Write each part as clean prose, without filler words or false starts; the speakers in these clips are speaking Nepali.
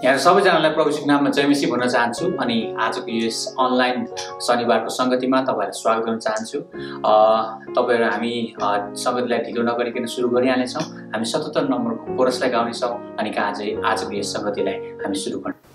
यहाँ सबैजनालाई प्रभुको नाममा जयमसी भन्न चाहन्छु अनि आजको यस अनलाइन शनिबारको संगतिमा तपाईहरुलाई स्वागत गर्न चाहन्छु। तपाईहरु हामी संगतिलाई ढिलो नगरिकन सुरु गरिहाल्नेछौँ। हामी 77 नम्बरको कोरसलाई गाउनेछौँ अनि आजको यस संगतिलाई हामी सुरु गर्छौँ।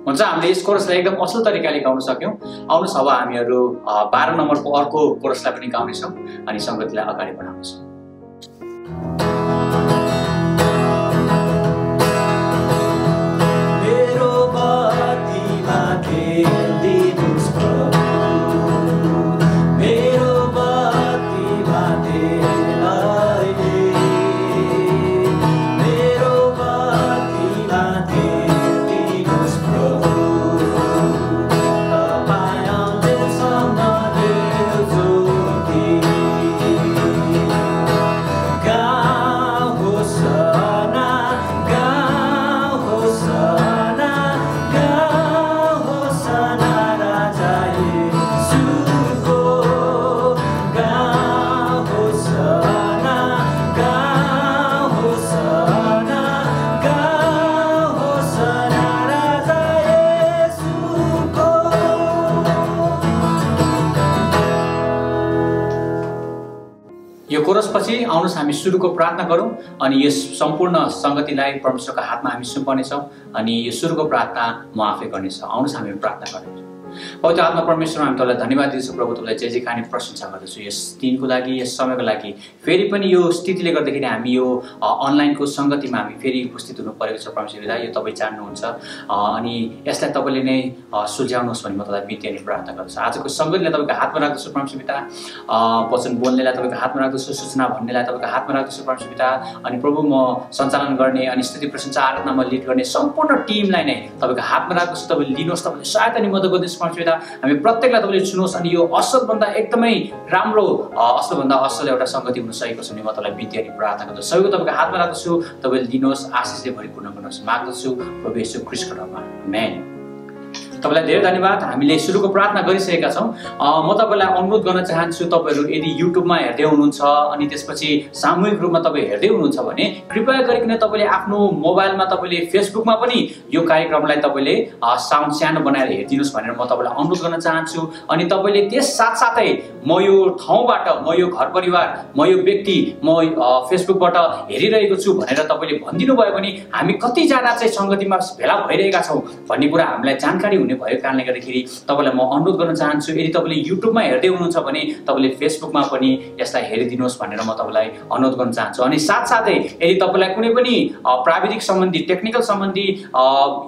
हुन्छ, हामीले यस कोरसलाई एकदम असल तरिकाले गाउन सक्यौं। आउनुस् अब हामीहरु 12 नम्बरको अर्को कोरसलाई पनि गाउनेछौँ अनि संगतिलाई अगाडि बढाउनेछौँ। यो कोरसपछि आउनुस् हामी सुरुको प्रार्थना गरौँ अनि यस सम्पूर्ण संगतिलाई परमेश्वरको हातमा हामी सुम्पर्नेछौँ अनि यो सुरुको प्रार्थना म आफै गर्नेछु। आउनुस् हामी प्रार्थना गरौँ। पवित्र आत्मा परमेश्वर, हामी तपाईलाई धन्यवाद दिन्छौँ प्रभु, तपाईलाई जय जयखानी प्रशंसा गर्दछु यस दिनको लागि, यस समयको लागि। फेरि पनि यो स्थितिले गर्दाखेरि हामी यो अनलाइनको संगतिमा हामी फेरि उपस्थित हुनु परेको छ परमेश्वर। यो तपाईँ जान्नुहुन्छ अनि यसलाई तपाईँले नै सुल्झाउनुहोस् भन्ने म तपाईँलाई बिन्ती अनि प्रार्थना गर्दछु। आजको संगतिलाई तपाईँको हातमा राख्दछु परमेश्वर पिता। वचन बोल्नेलाई तपाईँको हातमा राख्दछु, सूचना भन्नेलाई तपाईँको हातमा राख्दछु परमेश्वर पिता। अनि प्रभु म सञ्चालन गर्ने अनि स्तुति प्रशंसा आराधनामा लिड गर्ने सम्पूर्ण टिमलाई नै तपाईँको हातमा राख्दछु। तपाईँले लिनुहोस्, तपाईँले सहायता अनि मद्दत गर्नुहोस् परमेश्वर पिता। हामी प्रत्येकलाई तपाईँले चुनोस् अनि यो असलभन्दा एकदमै राम्रो असलभन्दा असल एउटा संगति हुन सकेको छ भने म तपाईँलाई बिन्ती अनि प्रार्थना गर्दछु। सबैको तपाईँको हातमा राख्दछु, तपाईँले दिनुहोस्, आशिषले भरिपूर्ण गर्नुहोस् माग्दछु प्रभु येशू ख्रीष्टको नाममा, आमेन। तपाईलाई धेरै धन्यवाद। हामीले सुरुको प्रार्थना गरिसकेका छौँ। म तपाईँलाई अनुरोध गर्न चाहन्छु, तपाईँहरू यदि युट्युबमा हेर्दै हुनुहुन्छ अनि त्यसपछि सामूहिक रूपमा तपाईँ हेर्दै हुनुहुन्छ भने कृपया गरिकन तपाईँले आफ्नो मोबाइलमा तपाईँले फेसबुकमा पनि यो कार्यक्रमलाई तपाईँले साउन्ड सानो बनाएर हेरिदिनुहोस् भनेर म तपाईँलाई अनुरोध गर्न चाहन्छु। अनि तपाईँले त्यस साथसाथै म यो ठाउँबाट, म यो घर परिवार, म यो व्यक्ति, म फेसबुकबाट हेरिरहेको छु भनेर तपाईँले भनिदिनु भयो भने हामी कतिजना चाहिँ संगतिमा भेला भइरहेका छौँ भन्ने कुरा हामीलाई जानकारी हुने हुने भएको कारणले गर्दाखेरि तपाईँलाई म अनुरोध गर्न चाहन्छु, यदि तपाईँले युट्युबमा हेर्दै हुनुहुन्छ भने तपाईँले फेसबुकमा पनि यसलाई हेरिदिनुहोस् भनेर म तपाईँलाई अनुरोध गर्न चाहन्छु। अनि साथसाथै यदि तपाईँलाई कुनै पनि प्राविधिक सम्बन्धी टेक्निकल सम्बन्धी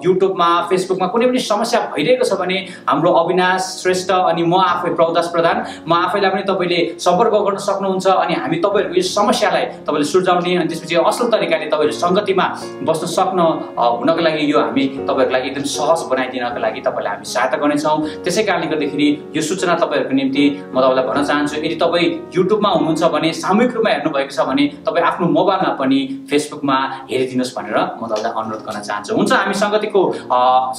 युट्युबमा फेसबुकमा कुनै पनि समस्या भइरहेको छ भने हाम्रो अविनाश श्रेष्ठ अनि म आफै प्रभुदास प्रधान म आफैलाई पनि तपाईँले सम्पर्क गर्न सक्नुहुन्छ अनि हामी तपाईँहरूको यो समस्यालाई तपाईँले सुल्झाउने अनि त्यसपछि असल तरिकाले तपाईँहरू सङ्गतिमा बस्न सक्न हुनको लागि यो हामी तपाईँहरूलाई एकदम सहज बनाइदिनको लागि तपाईँलाई हामी सहायता गर्नेछौँ। त्यसै कारणले गर्दाखेरि यो सूचना तपाईँहरूको निम्ति म तपाईँलाई भन्न चाहन्छु, यदि तपाईँ युट्युबमा हुनुहुन्छ भने सामूहिक रूपमा हेर्नुभएको छ भने तपाईँ आफ्नो मोबाइलमा पनि फेसबुकमा हेरिदिनुहोस् भनेर म तपाईँलाई अनुरोध गर्न चाहन्छु। हुन्छ, हामी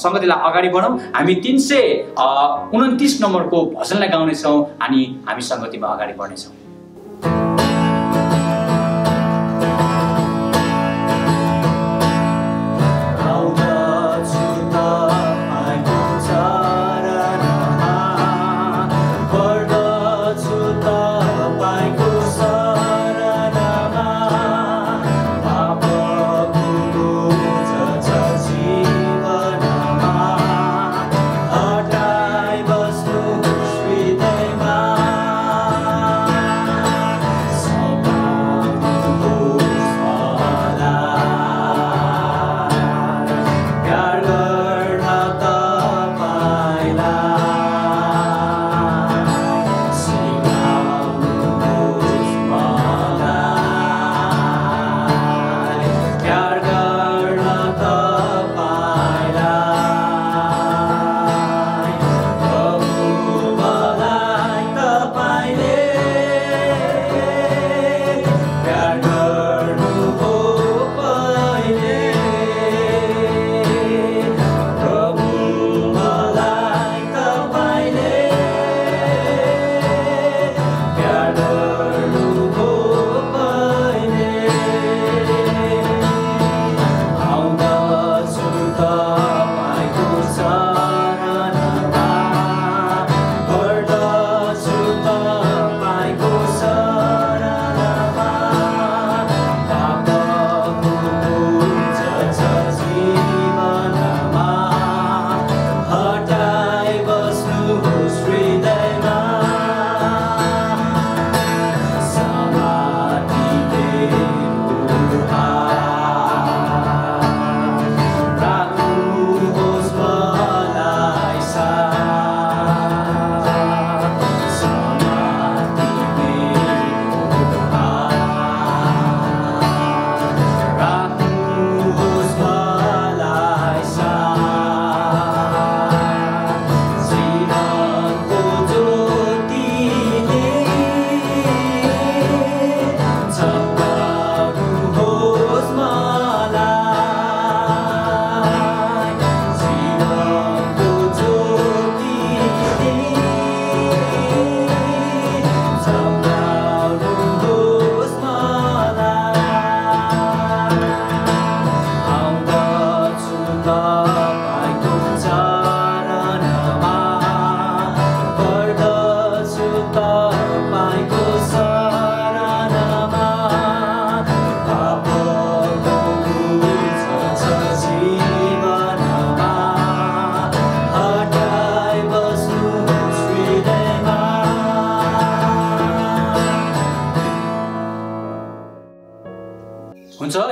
सङ्गतिलाई अगाडि बढौँ। हामी 329 नम्बरको भजनलाई गाउनेछौँ अनि हामी सङ्गतिमा अगाडि बढ्नेछौँ।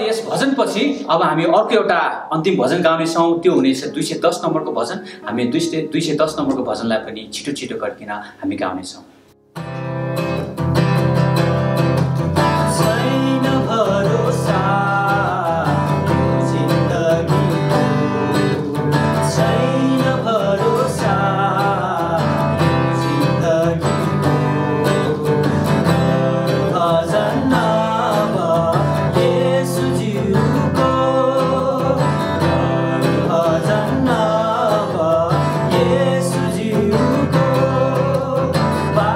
यस भजनपछि अब हामी अर्को एउटा अन्तिम भजन गाउनेछौँ। त्यो हुनेछ 210 नम्बरको भजन। हामी 210 नम्बरको भजनलाई पनि छिटो छिटो गरिकन हामी गाउनेछौँ। Bye.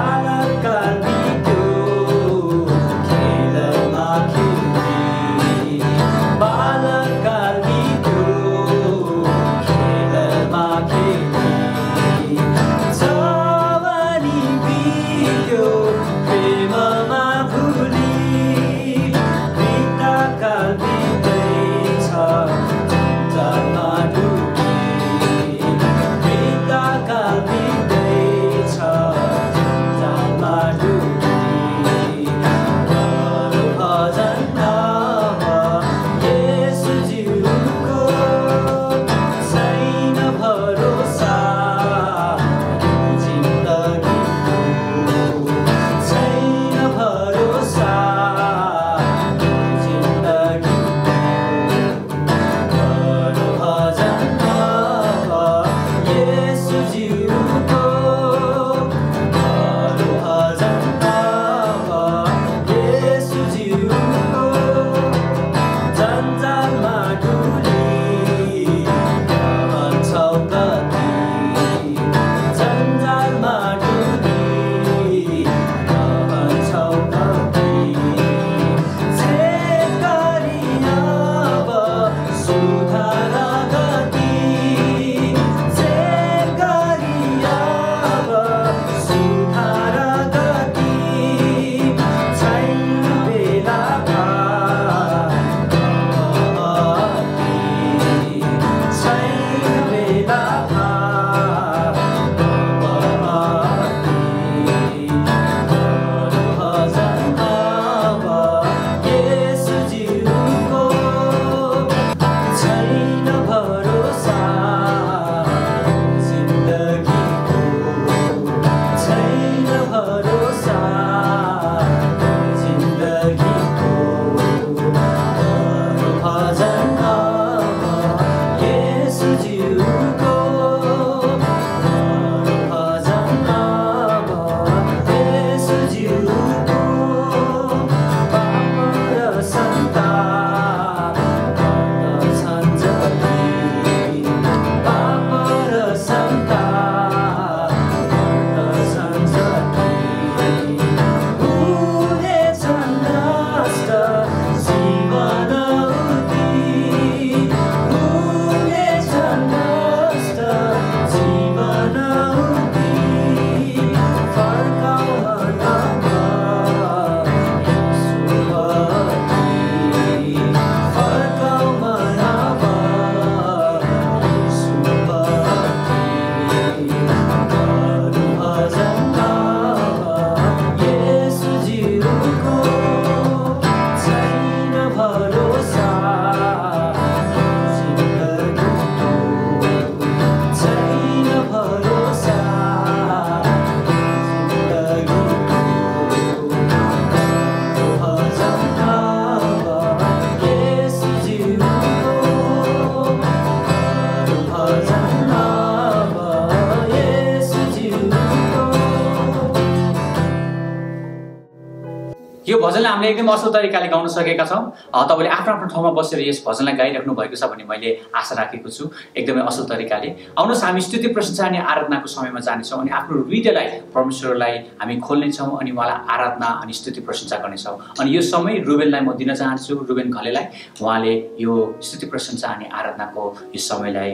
यो भजनलाई हामीले एकदम असल तरिकाले गाउन सकेका छौँ। तपाईँले आफ्नो आफ्नो ठाउँमा बसेर यस भजनलाई गाइराख्नु भएको छ भन्ने मैले आशा राखेको छु, एकदमै असल तरिकाले। आउनुहोस् हामी स्तुति प्रशंसा अनि आराधनाको समयमा जानेछौँ अनि आफ्नो हृदयलाई परमेश्वरलाई हामी खोल्नेछौँ अनि उहाँलाई आराधना अनि स्तुति प्रशंसा गर्नेछौँ। अनि यो समय रुबेनलाई म दिन चाहन्छु, रुबेन घलेलाई। उहाँले यो स्तुति प्रशंसा अनि आराधनाको यो समयलाई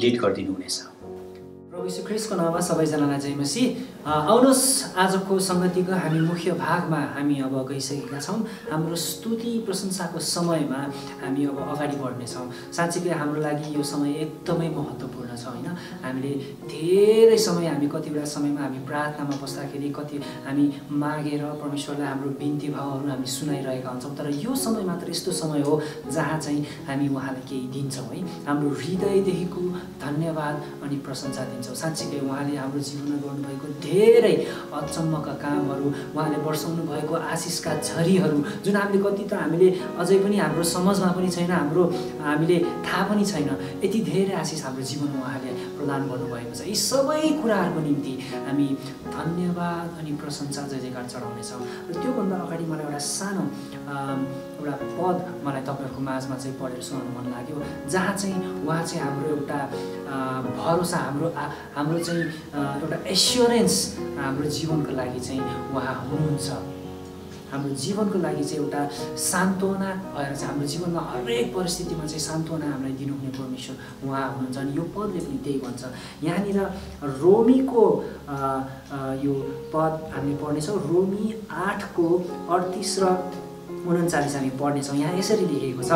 लिड गरिदिनु हुनेछ। प्रभु यीशु ख्रीष्टको नाममा सबैजनालाई जय मसीह। आउनुहोस् आजको संगतिको हामी मुख्य भागमा हामी अब गइसकेका छौँ। हाम्रो स्तुति प्रशंसाको समयमा हामी अब अगाडि बढ्नेछौँ। साँच्चीकै हाम्रो लागि यो समय एकदमै महत्त्वपूर्ण छ होइन। हामीले धेरै समय हामी कति बेला समयमा हामी प्रार्थनामा बस्दाखेरि कति हामी मागेर परमेश्वरलाई हाम्रो बिन्ती भावहरू हामी सुनाइरहेका हुन्छौँ। तर यो समय मात्र यस्तो समय हो जहाँ चाहिँ हामी उहाँलाई केही दिन्छौँ है, हाम्रो हृदयदेखिको धन्यवाद अनि प्रशंसा दिन्छौँ। साँच्चीकै उहाँले हाम्रो जीवनमा गर्नुभएको धेरै अचम्मका कामहरू, उहाँले वर्षाउनु भएको आशिषका झरीहरू जुन हामीले अझै पनि हाम्रो समझमा पनि छैन, हामीले थाहा पनि छैन, यति धेरै आशिष हाम्रो जीवनमा उहाँले प्रदान गर्नुभएको छ। यी सबै कुराहरूको निम्ति हामी धन्यवाद अनि प्रशंसा जय जयकार चढाउनेछौँ। र त्योभन्दा अगाडि मलाई एउटा सानो एउटा पद मलाई तपाईँहरूको माझमा चाहिँ पढेर सुनाउनु मन लाग्यो, जहाँ चाहिँ उहाँ चाहिँ हाम्रो एउटा भरोसा, हाम्रो चाहिँ एउटा एस्योरेन्स हाम्रो जीवनको लागि चाहिँ उहाँ हुनुहुन्छ। हाम्रो जीवनको लागि चाहिँ एउटा सान्त्वना भएर चाहिँ हाम्रो जीवनमा हरेक परिस्थितिमा चाहिँ सान्त्वना हामीलाई दिनुहुने परमेश्वर उहाँ हुनुहुन्छ। अनि यो पदले पनि त्यही भन्छ। यहाँनिर रोमीको यो पद हामीले पढ्नेछौँ, रोमी 8:38 र 39 हामी पढ्नेछौँ। यहाँ यसरी लेखेको छ,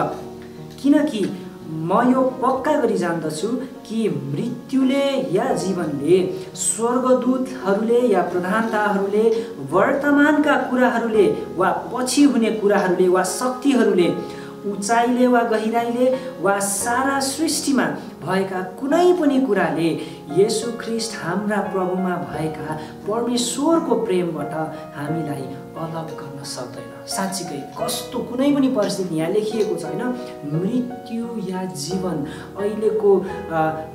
किनकि म यो पक्का गरी जान्दछु कि मृत्युले या जीवनले, स्वर्गदूतहरूले या प्रधानताहरूले, वर्तमानका कुराहरूले वा पछि हुने कुराहरूले वा शक्तिहरूले, उचाइले वा गहिराइले वा सारा सृष्टिमा भएका कुनै पनि कुराले येशू ख्रीष्ट हाम्रा प्रभुमा भएका परमेश्वरको प्रेमबाट हामीलाई अलग गर्न सक्दैन। साँच्चीकै कस्तो कुनै पनि परिस्थिति यहाँ लेखिएको छैन, मृत्यु या जीवन, अहिलेको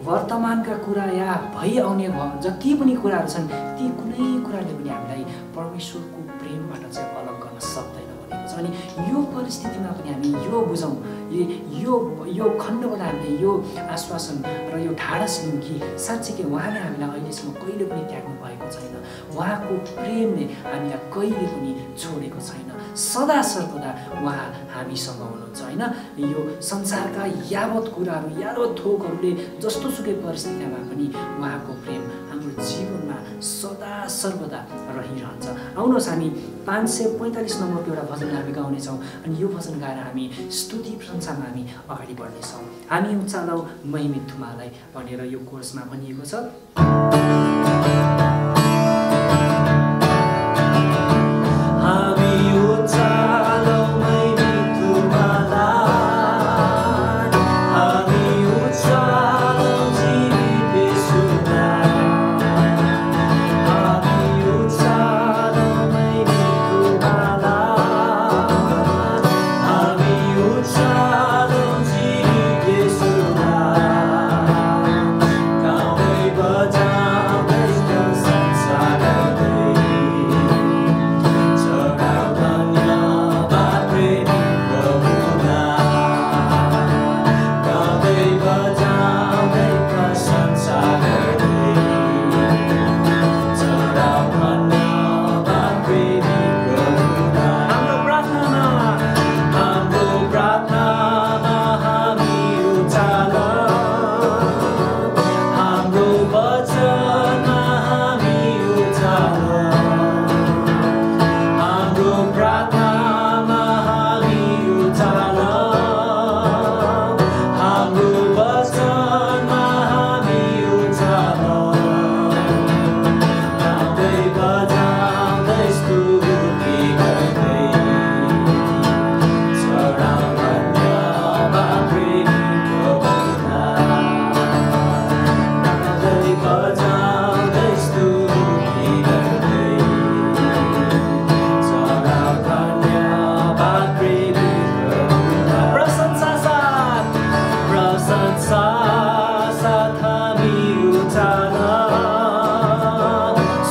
वर्तमानका कुरा या भइआउने जति पनि कुराहरू छन् ती कुनै कुराले पनि हामीलाई परमेश्वरको प्रेमबाट चाहिँ अलग गर्न सक्दैन भनेको छ। अनि यो परिस्थितिमा पनि हामी यो बुझौँ, यो खण्डबाट हामीले यो आश्वासन र यो ढाडस लिउँ कि साँच्चीकै उहाँले हामीलाई अहिलेसम्म कहिले पनि त्याग्नु भएको छैन। उहाँको प्रेमले हामीलाई कहिले पनि छोडेको छैन। सदा सर्वदा उहाँ हामीसँग हुनुहुन्छ होइन। यो संसारका यावत कुराहरू, यावत थोकहरूले, जस्तो सुकै परिस्थितिमा पनि उहाँको प्रेम हाम्रो जीवनमा सदा सर्वदा रहिरहन्छ। आउनुहोस् हामी 545 नम्बरको एउटा भजन हामी गाउनेछौँ अनि यो भजन गाएर हामी स्तुति प्रशंसामा हामी अगाडि बढ्नेछौँ। हामी उचालौ महिमित तुम्हालाई भनेर यो कोर्समा भनिएको छ।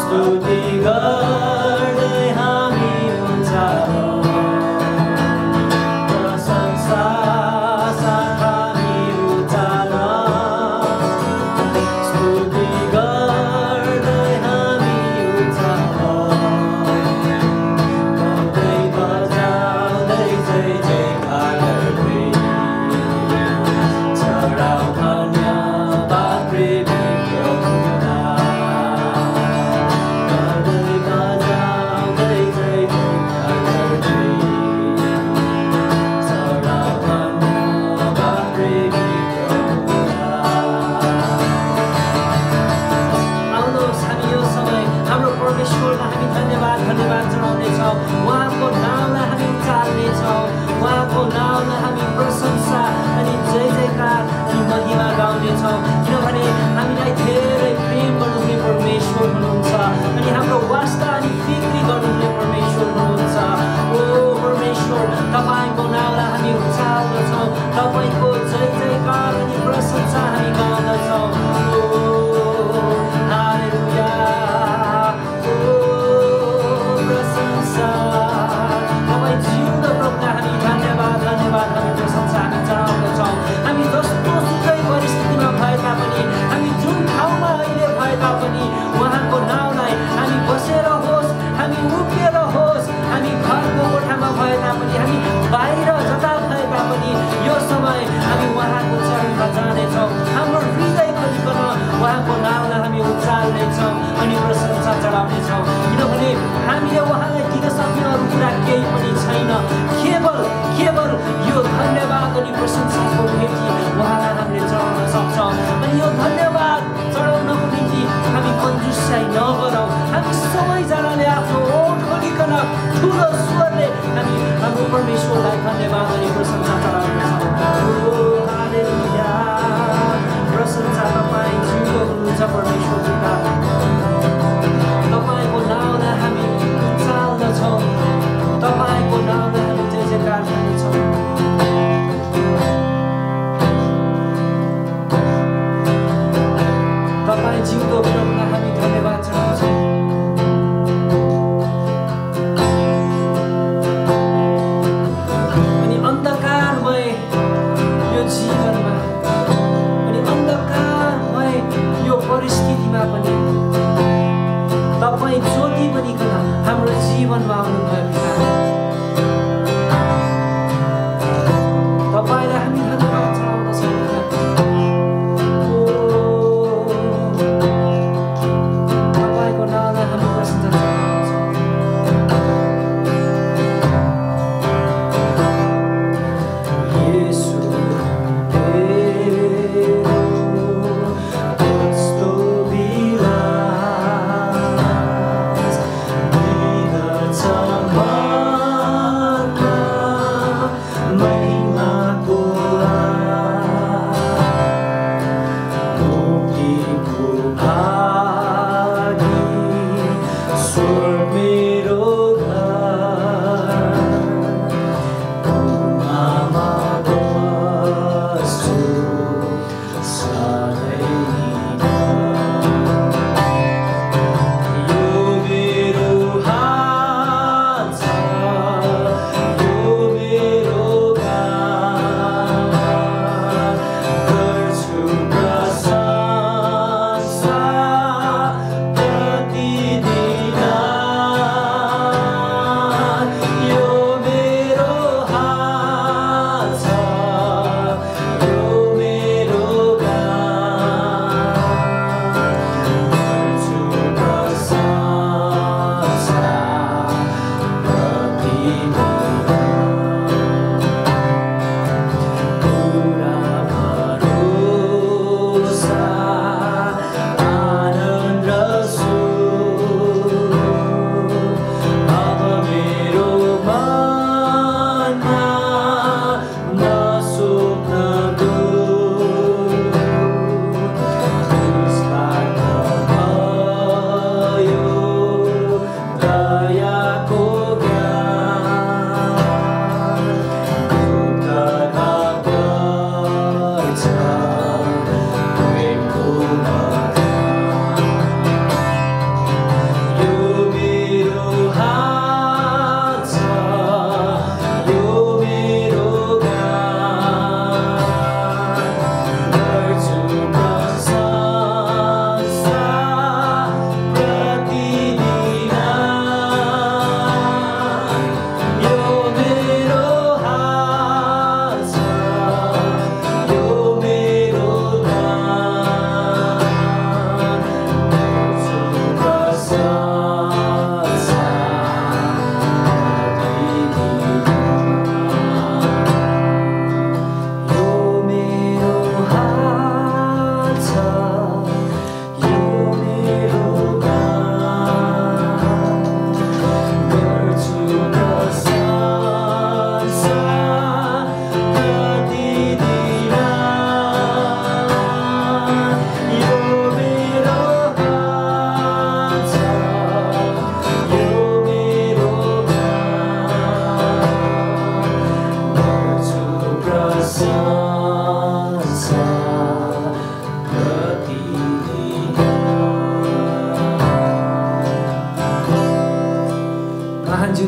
स्तुति गर्दै हामी नाउँमा हामी धन्यवाद चढाउनेछौँ, उहाँको नाउँलाई हामी उचाल्नेछौँ, उहाँको नाउँलाई हामी प्रशंसा अनि जय जयकार अनि महिमा गाउनेछौँ, किनभने हामीलाई धेरै प्रेम गर्नुहुने परमेश्वर हुनुहुन्छ अनि हाम्रो वास्ता अनि फिक्री गर्नुहुने परमेश्वर हुनुहुन्छ। ओ परमेश्वर, तपाईँको नाउँलाई हामी उचाल्दछौँ, तपाईँको जय जयकार अनि प्रशंसा हामी गाउँदछौँ। हालेलुया, प्रशंसा तपाईँ जिउँदो प्रभुलाई हामी धन्यवाद हामी प्रशंसा हामी चढाउँदछौँ। हामी जस्तो सुकै परिस्थितिमा भए तापनि, हामी जुन ठाउँमा अहिले भए तापनि उहाँको नाउँलाई हामी बसेर होस्, हामी उभिएर होस्, हामी घरको कोठामा भए तापनि, हामी बाहिर जता भए तापनि यो समय हामी उहाँको चरणमा जानेछौँ। हाम्रो हृदय खोलिकन उहाँको नाउँलाई हामी उचाल्नेछौँ अनि प्रशंसा चढाउनेछौँ, किनभने हामीले उहाँलाई दिन सक्ने अरू कुरा केही पनि छैन। केवल यो धन्यवाद अनि प्रशंसाको भेटी उहाँलाई हामीले चढाउन सक्छौँ। अनि यो धन्यवाद चढाउनको निम्ति हामी कन्जुसाइ नगरौँ। हामी सबैजनाले आफ्नो ओठ खोलिकन ठुलो स्वरले हामी हाम्रो परमेश्वरलाई धन्यवाद अनि प्रशंसा चढाउनेछौँ। हालेलुया, प्रशंसा तपाईँ जिउँदो हुनुहुन्छ परमेश्वर पिता, तपाईँको नाउँलाई हामी उचाल्दछौँ, तपाईँको नाउँलाई हामी जय जयकार गर्नेछौँ। तपाईँ जिउँदो प्रभुलाई हामी धन्यवाद चढाउँछौँ। अनि अन्धकारमय यो जीवनमा अनि अन्धकारमय यो परिस्थितिमा पनि तपाईँ ज्योति बनिकन हाम्रो जीवनमा आउनुभयो पिता। तपाईँलाई हामी धन्यवाद चढाउँदछौँ पिता। तपाईँको नामलाई हामी प्रशंसा चढाउँदछौँ। येशू कस्तो बिलास दिन छ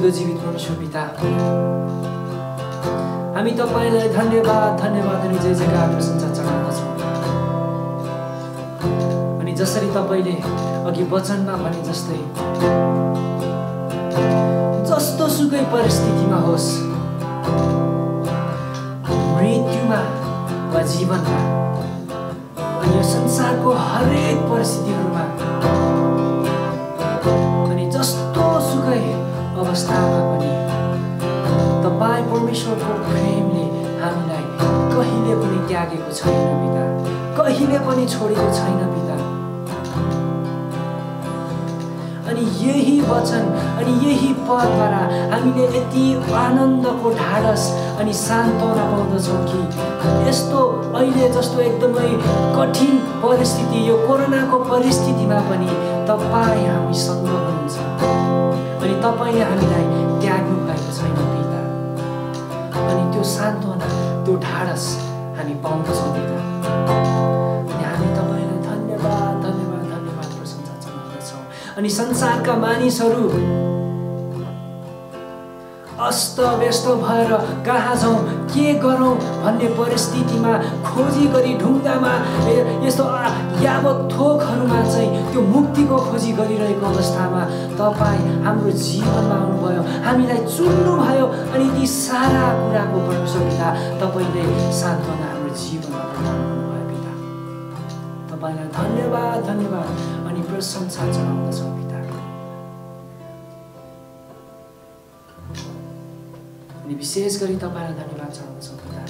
जिउँदो जीवित परमेश्वर पिता, हामी तपाईलाई धन्यवाद अनि जय जयकार प्रशंसा चढाउँदछौँ। अनि जसरी तपाईले अघि वचनमा भने जस्तै जस्तो सुकै परिस्थितिमा होस्, मृत्युमा वा जीवनमा, अनि यो संसारको हरेक परिस्थितिहरूमा, अनि जस्तो सुकै अवस्थामा पनि तपाईँ परमेश्वरको प्रेमले हामीलाई कहिले पनि त्यागेको छैन पिता, कहिले पनि छोडेको छैन पिता। अनि यही वचन अनि यही पदद्वारा हामीले यति आनन्दको ढाडस अनि सान्त्वना पाउँदछौँ कि यस्तो अहिले जस्तो एकदमै कठिन परिस्थिति, यो कोरोनाको परिस्थितिमा पनि तपाईँ हामीसँग हुनुहुन्छ अनि तपाईँले हामीलाई त्याग्नु भएको छैन पिता। अनि त्यो सान्त्वना, त्यो ढाडस हामी पाउँदछौँ पिता। अनि हामी तपाईँलाई धन्यवाद प्रशंसा चढाउँदछौँ। अनि संसारका मानिसहरू अस्तव्यस्त भएर कहाँ जाउँ, के गरौँ भन्ने परिस्थितिमा खोजी गरी ढुङ्गामा यस्तो यावत थोकहरूमा चाहिँ त्यो मुक्तिको खोजी गरिरहेको अवस्थामा तपाईँ हाम्रो जीवनमा आउनुभयो, हामीलाई चुन्नुभयो अनि ती सारा कुराको परमेश्वर पिता तपाईँले सान्त्वना हाम्रो जीवनमा प्रदान गर्नुभयो पिता। तपाईँलाई धन्यवाद अनि प्रशंसा चढाउँदछौँ पिता। अनि विशेष गरी तपाईँलाई धन्यवाद चढाउँछौँ पिता।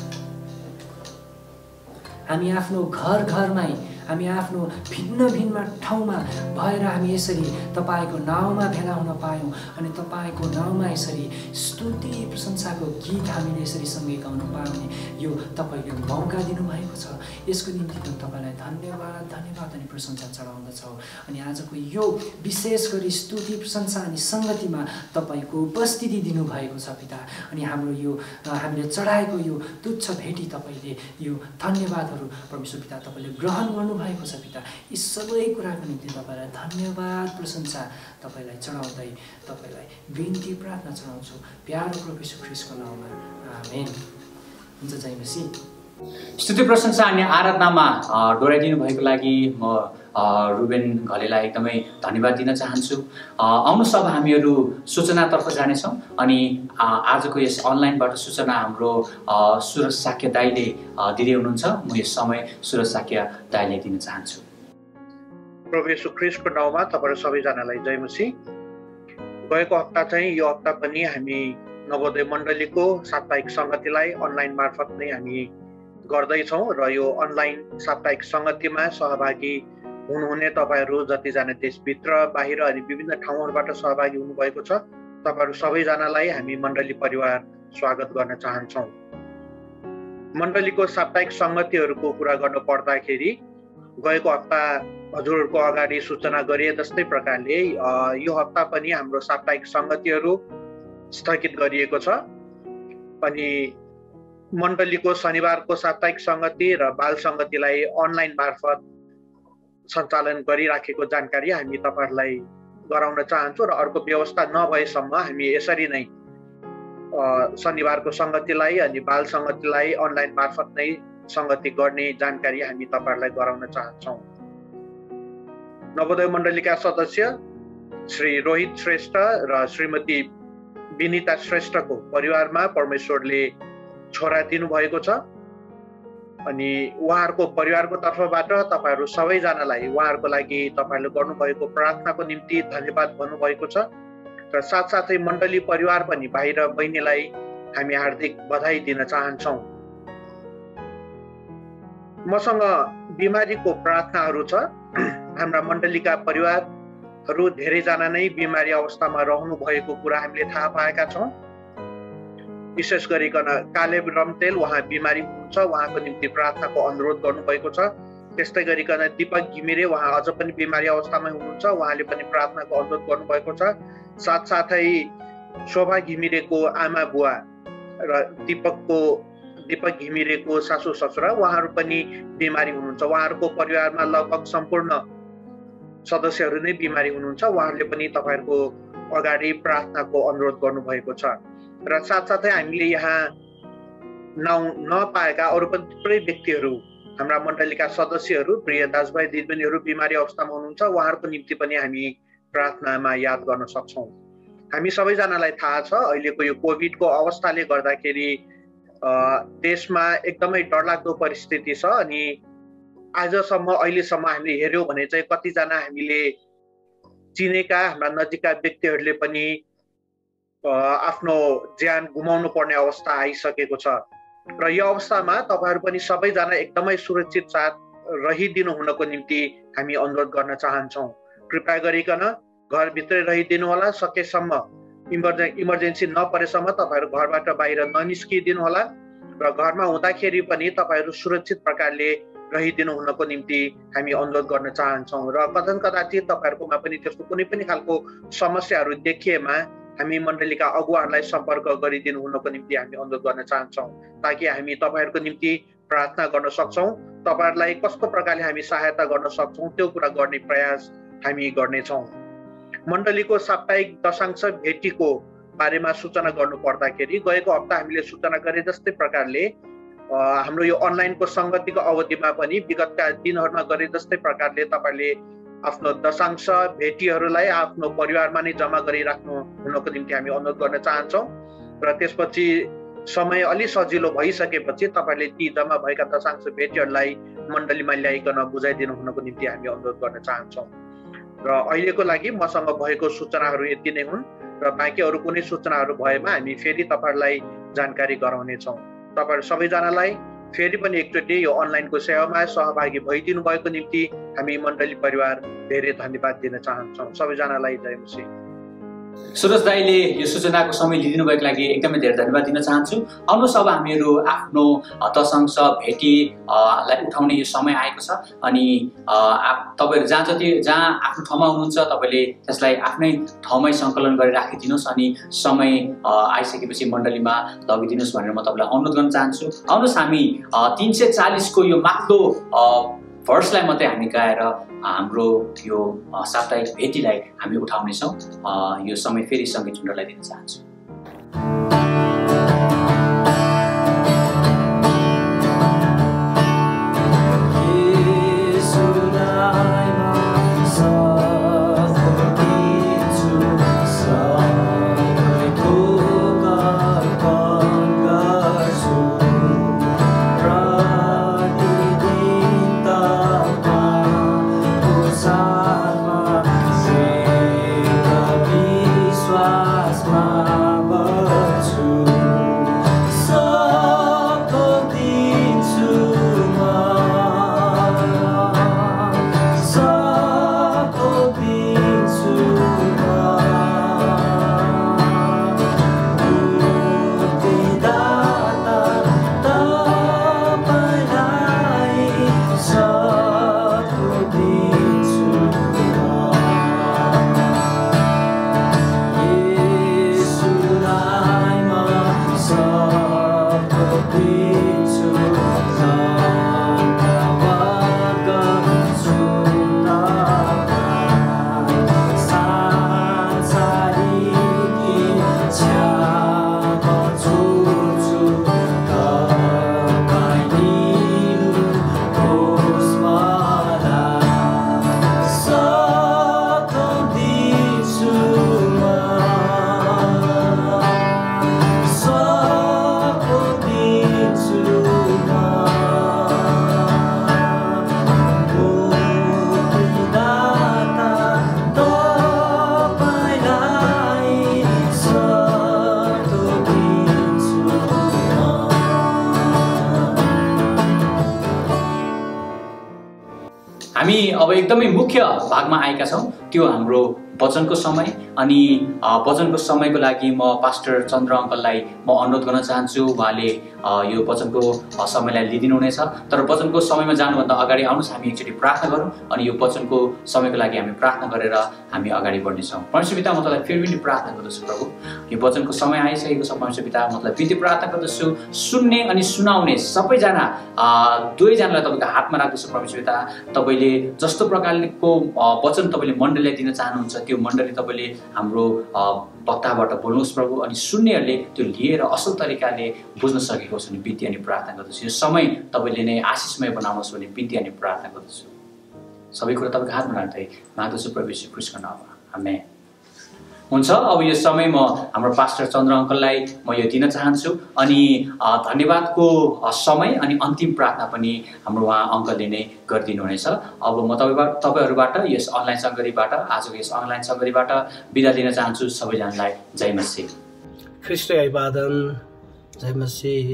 हामी आफ्नो घरमै, हामी आफ्नो भिन्न ठाउँमा भएर हामी यसरी तपाईँको नाउँमा भेला हुन पायौँ अनि तपाईँको नाउँमा यसरी स्तुति प्रशंसाको गीत हामीले यसरी सँगै गाउन पाउने यो तपाईँले मौका दिनुभएको छ। यसको निम्ति पनि तपाईँलाई धन्यवाद अनि प्रशंसा चढाउँदछौँ। अनि आजको यो विशेष गरी स्तुति प्रशंसा अनि सङ्गतिमा तपाईँको उपस्थिति दिनुभएको छ पिता। अनि हाम्रो यो हामीले चढाएको यो तुच्छ भेटी तपाईँले यो धन्यवादहरू परमेश्वर पिता तपाईँले ग्रहण गर्नुभएको छ पिता। यी सबै कुराको निम्ति तपाईँलाई धन्यवाद प्रशंसा तपाईँलाई चढाउँदै तपाईँलाई बिन्ती प्रार्थना चढाउँछु प्यारो प्रभु यीशु ख्रीष्टको नाममा, आमेन। हुन्छ, जय मसीह। स्तुति प्रशंसा अनि आराधनामा डोराइदिनु भएको लागि म रुबेन घलेलाई एकदमै धन्यवाद दिन चाहन्छु। आउनुहोस् अब हामीहरू सूचनातर्फ जानेछौँ। अनि आजको यस अनलाइनबाट सूचना हाम्रो सुरज साक्य दाईले दिँदै हुनुहुन्छ। म यस समय सुरज साक्य दाईले दिन चाहन्छु। प्रभु येशू ख्रीष्टको नाउँमा तपाईहरु सबैजनालाई जय मसीह। गएको हप्ता चाहिँ यो हप्ता पनि हामी नवोदय मण्डलीको साप्ताहिक संगतिलाई अनलाइन मार्फत नै हामी गर्दैछौँ र यो अनलाइन साप्ताहिक संगतिमा सहभागी हुनुहुने तपाईहरु जतिजना देशभित्र बाहिर अनि विभिन्न ठाउँहरूबाट सहभागी हुनुभएको छ, तपाईहरु सबैजनालाई हामी मण्डली परिवार स्वागत गर्न चाहन्छौँ। मण्डलीको साप्ताहिक संगतिहरूको कुरा गर्न पर्दाखेरि गएको हप्ता हजुरहरूको अगाडि सूचना गरिए जस्तै प्रकारले यो हप्ता पनि हाम्रो साप्ताहिक संगतिहरू स्थगित गरिएको छ। अनि मण्डलीको शनिबारको साप्ताहिक संगति र बाल संगतिलाई अनलाइन मार्फत सञ्चालन गरिराखेको जानकारी हामी तपाईहरुलाई गराउन चाहन्छौँ र अर्को व्यवस्था नभएसम्म हामी यसरी नै शनिबारको संगतिलाई अनि बाल संगतिलाई अनलाइन मार्फत नै संगति गर्ने जानकारी हामी तपाईहरुलाई गराउन चाहन्छौँ। नवोदय मण्डलीका सदस्य श्री रोहित श्रेष्ठ र श्रीमती विनिता श्रेष्ठको परिवारमा परमेश्वरले छोरा दिनुभएको छ। अनि उहाँहरूको परिवारको तर्फबाट तपाईहरु सबैजनालाई उहाँहरूको लागि तपाईहरुले गर्नुभएको प्रार्थनाको निम्ति धन्यवाद भन्नुभएको छ र साथसाथै मण्डली परिवार पनि भाइ र बहिनीलाई हामी हार्दिक बधाई दिन चाहन्छौँ। मसँग बिमारीको प्रार्थनाहरू छ। हाम्रा मण्डलीका परिवारहरू धेरैजना नै बिमारी अवस्थामा रहनु भएको कुरा हामीले थाहा पाएका छौँ। विशेष गरिकन कालेब रम्तेल उहाँ बिमारी हुनुहुन्छ, उहाँको निम्ति प्रार्थनाको अनुरोध गर्नुभएको छ। त्यस्तै गरिकन दीपक घिमिरे उहाँ अझ पनि बिमारी अवस्थामा हुनुहुन्छ, उहाँले पनि प्रार्थनाको अनुरोध गर्नुभएको छ। साथसाथै शोभा घिमिरेको आमा बुवा र दीपक घिमिरेको सासू ससुरा उहाँहरू पनि बिमारी हुनुहुन्छ। उहाँहरूको परिवारमा लगभग सम्पूर्ण सदस्यहरू नै बिमारी हुनुहुन्छ, उहाँहरूले पनि तपाईहरुको अगाडि प्रार्थनाको अनुरोध गर्नुभएको छ। र साथसाथै हामीले यहाँ नपाएका अरू पनि थुप्रै व्यक्तिहरू, हाम्रा मण्डलीका सदस्यहरू, प्रिय दाजुभाइ दिदीबहिनीहरू बिमारी अवस्थामा हुनुहुन्छ, उहाँहरूको निम्ति पनि हामी प्रार्थनामा याद गर्न सक्छौँ। हामी सबैजनालाई थाहा छ अहिलेको यो कोभिडको अवस्थाले गर्दाखेरि देशमा एकदमै डरलाग्दो परिस्थिति छ। अनि अहिलेसम्म हामीले हेर्यौँ भने चाहिँ कतिजना हामीले चिनेका हाम्रा नजिकका व्यक्तिहरूले पनि आफ्नो ज्यान गुमाउनु पर्ने अवस्था आइसकेको छ। र यो अवस्थामा तपाईहरु पनि सबैजना एकदमै सुरक्षित साथ रहिदिनु हुनको निम्ति हामी अनुरोध गर्न चाहन्छौँ। कृपया गरिकन घरभित्रै रहिदिनु होला, सकेसम्म इमर्जेन्सी नपरेसम्म तपाईहरु घरबाट बाहिर ननिस्किदिनु होला र घरमा हुँदाखेरि पनि तपाईहरु सुरक्षित प्रकारले रहिदिनु हुनको निम्ति हामी अनुरोध गर्न चाहन्छौँ। र कथन कदाचित तपाईहरुकोमा पनि त्यस्तो कुनै पनि खालको समस्याहरू देखिएमा हामी मण्डलीका अगुवाहरूलाई सम्पर्क गरिदिनु हुनको निम्ति हामी अनुरोध गर्न चाहन्छौँ, ताकि हामी तपाईहरुको निम्ति प्रार्थना गर्न सक्छौँ। तपाईहरुलाई कस्तो प्रकारले हामी सहायता गर्न सक्छौँ त्यो कुरा गर्ने प्रयास हामी गर्नेछौँ। मण्डलीको साप्ताहिक दशांश भेटीको बारेमा सूचना गर्नु पर्दाखेरि गएको हप्ता हामीले सूचना गरे जस्तै प्रकारले हाम्रो यो अनलाइनको संगतिको अवधिमा पनि विगतका दिनहरूमा गरे जस्तै प्रकारले तपाईले आफ्नो दशांश भेटीहरूलाई आफ्नो परिवारमा नै जम्मा गरिराख्नु हुनको निम्ति हामी अनुरोध गर्न चाहन्छौँ। र त्यसपछि समय अलि सजिलो भइसकेपछि तपाईले ती जम्मा भएका दशांश भेटीहरूलाई मण्डलीमा ल्याइकन बुझाइदिनु हुनको निम्ति हामी अनुरोध गर्न चाहन्छौँ। र अहिलेको लागि मसँग भएको सूचनाहरू यति नै हुन् र बाँकी अरू कुनै सूचनाहरू भएमा हामी फेरि तपाईहरुलाई जानकारी गराउनेछौँ। तपाईहरु सबैजनालाई फेरि पनि एकचोटि यो अनलाइनको सेवामा सहभागी भइदिनु भएको निम्ति हामी मण्डली परिवार धेरै धन्यवाद दिन चाहन्छौँ। सबैजनालाई जय मसीह। सुरज दाईले यो सूचनाको समय लिदिनु भएको लागि एकदमै धेरै धन्यवाद दिन चाहन्छु। आउनुहोस् अब हामीहरू आफ्नो दशांश भेटीलाई उठाउने यो समय आएको छ। अनि तपाईहरु जहाँ आफ्नो ठाउँमा हुनुहुन्छ तपाईले त्यसलाई आफ्नै ठाउँमै सङ्कलन गरेर राखिदिनुहोस् अनि समय आइसकेपछि मण्डलीमा लगिदिनुहोस् भनेर म तपाईलाई अनुरोध गर्न चाहन्छु। आउनुहोस् हामी 340 को यो माथिल्लो भर्सलाई मात्रै हामी गाएर हाम्रो यो साप्ताहिक भेटीलाई हामी उठाउनेछौँ। यो समय फेरि सङ्गीत सुन्नलाई दिन चाहन्छु। हामी अब एकदमै मुख्य भागमा आएका छौँ। त्यो हाम्रो वचनको समय अनि वचनको समयको लागि म पास्टर चन्द्र अङ्कललाई म अनुरोध गर्न चाहन्छु। उहाँले यो वचनको समयलाई लिइदिनुहुनेछ। तर वचनको समयमा जानुभन्दा अगाडि आउनुहोस् हामी एकचोटि प्रार्थना गरौँ अनि यो वचनको समयको लागि हामी प्रार्थना गरेर हामी अगाडि बढ्नेछौँ। परमेश्वर पिता, म तपाईँलाई फेरि पनि प्रार्थना गर्दछु प्रभु, यो वचनको समय आइसकेको छ। परमेश्वर पिता, म तपाईँलाई बिन्ती प्रार्थना गर्दछु, सुन्ने अनि सुनाउने सबैजना दुवैजनालाई तपाईँको हातमा राख्दछु। परमेश्वर पिता, तपाईँले जस्तो प्रकारको वचन तपाईँले मण्डलीलाई दिन चाहनुहुन्छ त्यो मण्डली तपाईँले हाम्रो वक्ताबाट बोल्नुहोस् प्रभु, अनि सुन्नेहरूले त्यो लिएर असल तरिकाले बुझ्न सकेको छ भने बिन्ती अनि प्रार्थना गर्दछु। यो समय तपाईँले नै आशिषमय बनाउनुहोस् भने बिन्ती अनि प्रार्थना गर्दछु। सबै कुरा तपाईँको हातमा राख्दै माग्दछु प्रभु यीशु ख्रीष्टको नाममा, आमेन। हुन्छ, अब यो समय म हाम्रो पास्टर चन्द्र अङ्कललाई म यो दिन चाहन्छु अनि धन्यवादको समय अनि अन्तिम प्रार्थना पनि हाम्रो उहाँ अङ्कलले नै गरिदिनुहुनेछ। अब म तपाईँहरूबाट यस अनलाइन सङ्गतिबाट आजको यस अनलाइन सङ्गतिबाट बिदा दिन चाहन्छु। सबैजनालाई जय मसीह। ख्रीष्ट अभिवादन, जय मसीह।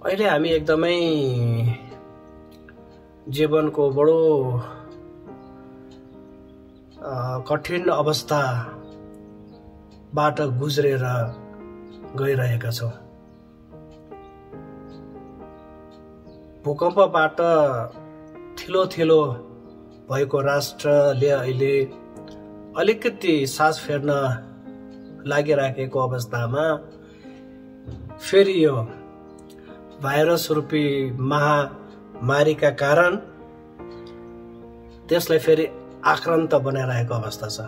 अहिले हामी एकदमै जीवनको बडो कठिन अवस्थाबाट गुज्रेर गइरहेका छौँ। भूकम्पबाट थिलो भएको राष्ट्रले अहिले अलिकति सास फेर्न लागिराखेको अवस्थामा फेरि यो भाइरस रूपी महामारीका कारण त्यसलाई फेरि आक्रान्त बनाइरहेको अवस्था छ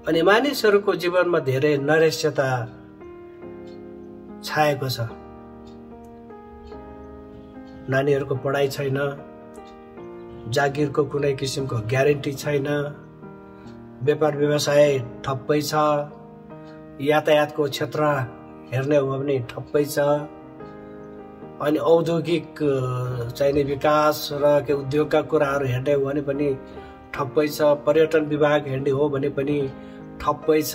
अनि मानिसहरूको जीवनमा धेरै नैराश्यता छाएको छ। नानीहरूको पढाइ छैन, जागिरको कुनै किसिमको ग्यारेन्टी छैन, व्यापार व्यवसाय ठप्पै छ, यातायातको क्षेत्र हेर्ने हो भने ठप्पै छ, अनि औद्योगिक चाहिने विकास र के उद्योगका कुराहरू हेर्ने हो भने पनि ठप्पै छ, पर्यटन विभाग हेर्ने हो भने पनि ठप्पै छ,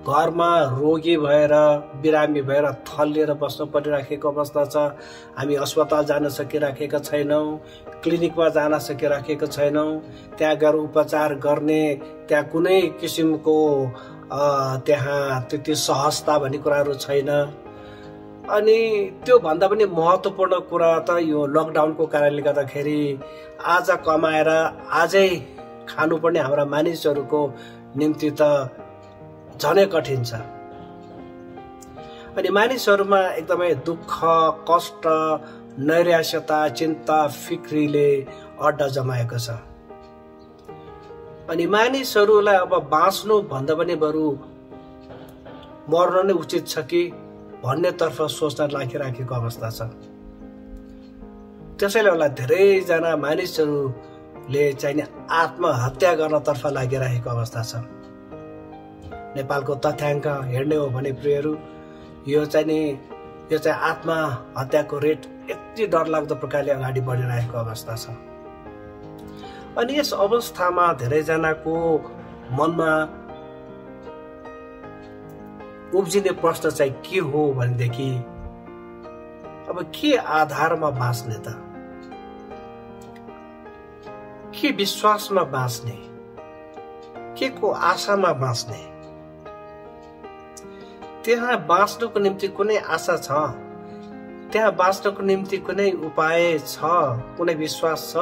घरमा रोगी भएर बिरामी भएर थलिएर बस्न परिराखेको अवस्था छ। हामी अस्पताल जान सकिराखेका छैनौँ, क्लिनिकमा जान सकिराखेका छैनौँ, त्यहाँ गएर उपचार गर्ने त्यहाँ कुनै किसिमको त्यहाँ त्यति सहजता भन्ने कुराहरू छैन। अनि त्यो भन्दा पनि महत्त्वपूर्ण कुरा त यो लकडाउनको कारणले गर्दाखेरि आज कमाएर आजै खानुपर्ने हाम्रा मानिसहरूको निम्ति त झनै कठिन छ। अनि मानिसहरूमा एकदमै दुःख, कष्ट, नैराश्यता, चिन्ता, फिक्रीले अड्डा जमाएको छ। अनि मानिसहरूलाई अब बाँच्नु भन्दा पनि बरु मर्न नै उचित छ कि भन्नेतर्फ सोच्न लागिराखेको अवस्था छ। त्यसैले होला धेरैजना मानिसहरूले चाहिने आत्महत्या गर्नतर्फ लागिरहेको अवस्था छ। नेपालको तथ्याङ्क हेर्ने हो भने प्रियहरू, यो चाहिँ आत्महत्याको रेट यति डरलाग्दो प्रकारले अगाडि बढिरहेको अवस्था छ। अनि यस अवस्थामा धेरैजनाको मनमा उब्जिने प्रश्न चाहिँ के हो भनेदेखि अब के आधारमा बाँच्ने त, के विश्वासमा बाँच्ने, के को आशामा बाँच्ने? त्यहाँ बाँच्नको निम्ति कुनै आशा छ, त्यहाँ बाँच्नको निम्ति कुनै उपाय छ, कुनै विश्वास छ?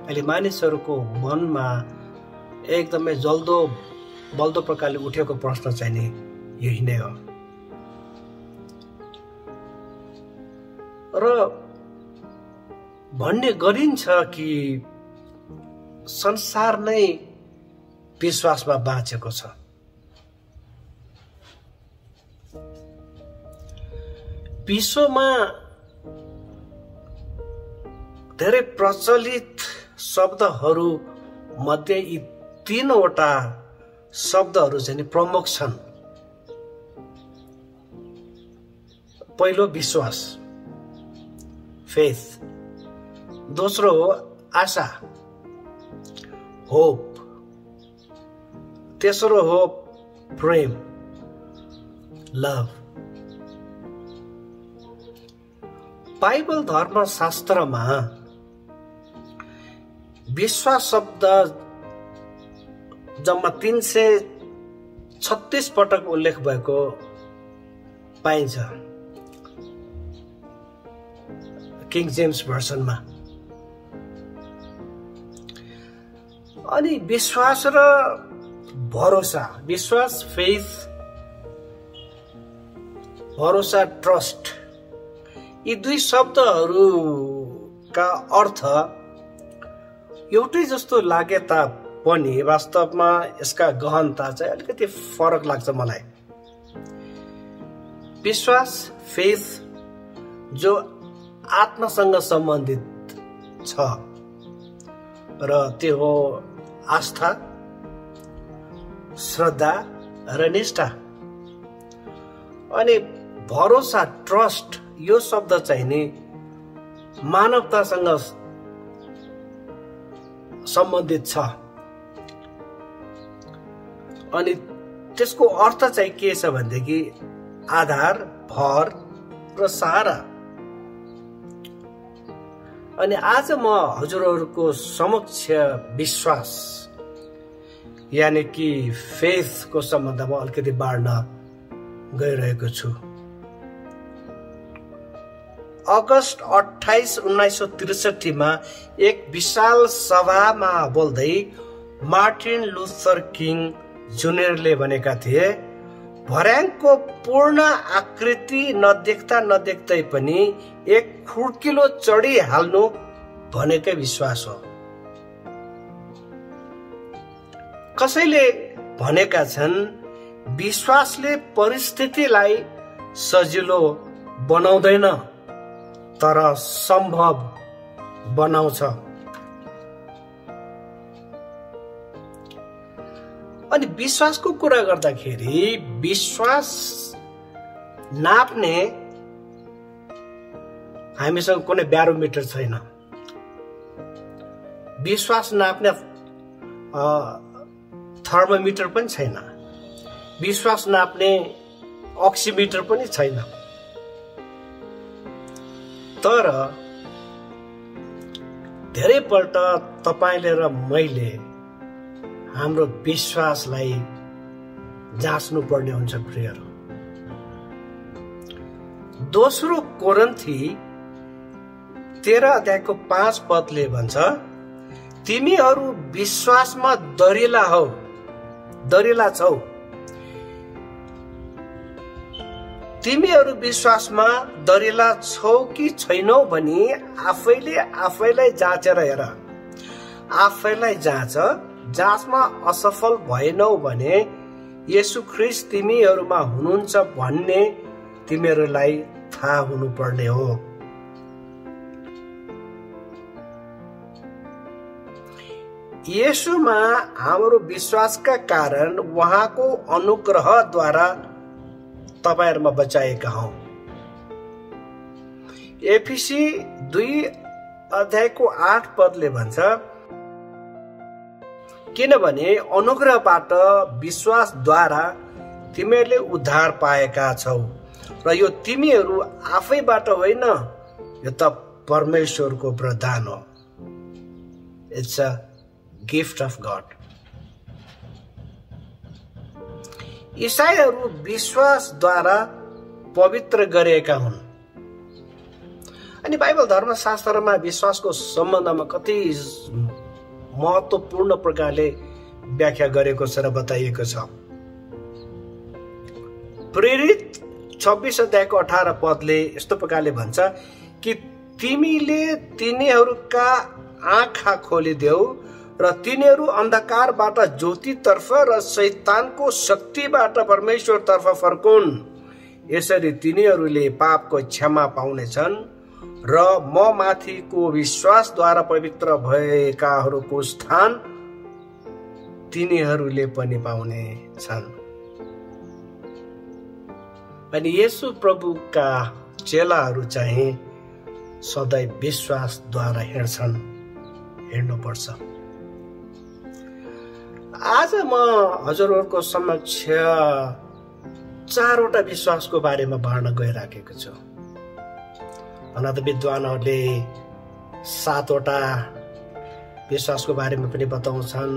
अहिले मानिसहरूको मनमा एकदमै जल्दो बल्दो प्रकारले उठेको प्रश्न चाहिँ नि यही नै हो। र भन्ने गरिन्छ कि संसार नै विश्वासमा बाँचेको छ। विश्वमा धेरै प्रचलित शब्दहरू मध्ये यी तीनवटा शब्दहरू चाहिँ प्रमुख छन्। पहिलो विश्वास, फेथ, दोस्रो हो आशा, होप, तेस्रो हो प्रेम, लभ। बाइबल धर्मशास्त्रमा विश्वास शब्द जम्मा 336 पटक उल्लेख भएको पाइन्छ किङ जेम्स भर्सनमा। अनि विश्वास र भरोसा, विश्वास फेथ, भरोसा ट्रस्ट, यी दुई शब्दहरूका अर्थ एउटै जस्तो लागे तापनि वास्तवमा यसका गहनता चाहिँ अलिकति फरक लाग्छ मलाई। विश्वास फेथ जो आत्मासँग सम्बन्धित छ र त्यो हो आस्था, श्रद्धा र निष्ठा। अनि भरोसा ट्रस्ट यो शब्द चाहिँ नि मानवतासँग सम्बन्धित छ। अनि त्यसको अर्थ चाहिँ के छ भनेदेखि आधार, भर र सहारा। अनि आज म हजुरहरूको समक्ष विश्वास यानी कि फेथ को सम्बन्धमा अलिकति बाँड्न गइरहेको छु। अगस्त 28, 1963 मा एक विशाल सभामा बोल्दै मार्टिन लुथर किङ जुनियरले भनेका थिए, भर्याङको पूर्ण आकृति नदेख्दै पनि एक खुड्किलो चढिहाल्नु भनेकै विश्वास हो। कसैले भनेका छन्, विश्वासले परिस्थितिलाई सजिलो बनाउँदैन तर सम्भव बनाउँछ। अनि विश्वासको कुरा गर्दाखेरि विश्वास नाप्ने हामीसँग कुनै ब्यारोमिटर छैन। विश्वास नाप्ने थर्मोमिटर पनि छैन। विश्वास नाप्ने अक्सिमिटर पनि छैन। तर धेरैपल्ट तपाईले र मैले हाम्रो विश्वासलाई जाँच्नु पर्ने हुन्छ प्रियहरू। दोस्रो कोरिन्थी 13 अध्यायको 5 पदले भन्छ, तिमीहरू विश्वासमा दरिला छौ। तिमीहरू विश्वासमा दरिला छौ कि छैनौ भनी आफैलाई जाँचेर हेर। आफैलाई जाँच, जाँचमा असफल भएनौ भने येशू ख्रीष्ट तिमीहरूमा हुनुहुन्छ भन्ने तिमीहरूलाई थाहा हुनुपर्ने हो। येशूमा हाम्रो विश्वासका कारण उहाँको अनुग्रहद्वारा तपाईहरुमा बचाएका हौ। एफिसी 2 अध्यायको 8 पदले भन्छ, किनभने अनुग्रहबाट विश्वासद्वारा तिमीहरूले उद्धार पाएका छौ र यो तिमीहरू आफैबाट होइन, यो त परमेश्वरको वरदान हो। It's a gift of God. ईसाईहरू विश्वासद्वारा पवित्र गरिएका हुन्। अनि बाइबल धर्मशास्त्रमा विश्वासको सम्बन्धमा कति महत्त्वपूर्ण प्रकारले व्याख्या गरेको छ र बताइएको छ। प्रेरित 26 अध्यायको 18 पदले यस्तो प्रकारले भन्छ कि तिमीले तिनीहरूका आँखा खोलिदेऊ र तिनीहरू अन्धकारबाट ज्योतितर्फ र शैतानको शक्तिबाट परमेश्वरतर्फ फर्कुन्। यसरी तिनीहरूले पापको क्षमा पाउनेछन् र म माथिको विश्वासद्वारा पवित्र भएकाहरूको स्थान तिनीहरूले पनि पाउने छन्। अनि येशू प्रभुका चेलाहरू चाहिँ सधैँ विश्वासद्वारा हिँड्नुपर्छ। आज म हजुरहरूको समक्ष 4वटा विश्वासको बारेमा बाँड्न गइराखेको छु। भन त विद्वानहरूले 7वटा विश्वासको बारेमा पनि बताउँछन्,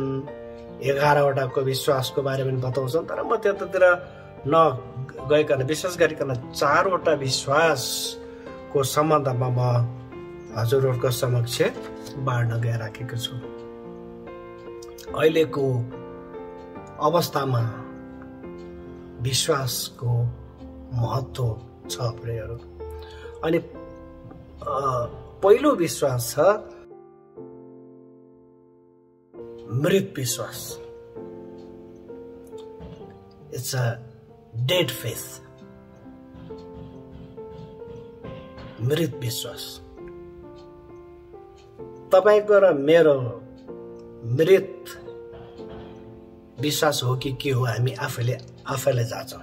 11वटाको विश्वासको बारेमा पनि बताउँछन्। तर म त्यतातिर नगइकन विशेष गरिकन 4वटा विश्वासको सम्बन्धमा म हजुरहरूको समक्ष बाँड्न गइराखेको छु। अहिलेको अवस्थामा विश्वासको महत्त्व छ प्रियहरू। अनि पहिलो विश्वास छ मृत विश्वास। इट्स अ डेड फेथ, मृत विश्वास। तपाईको र मेरो मृत विश्वास हो कि के हो हामी आफैले जान्छौँ।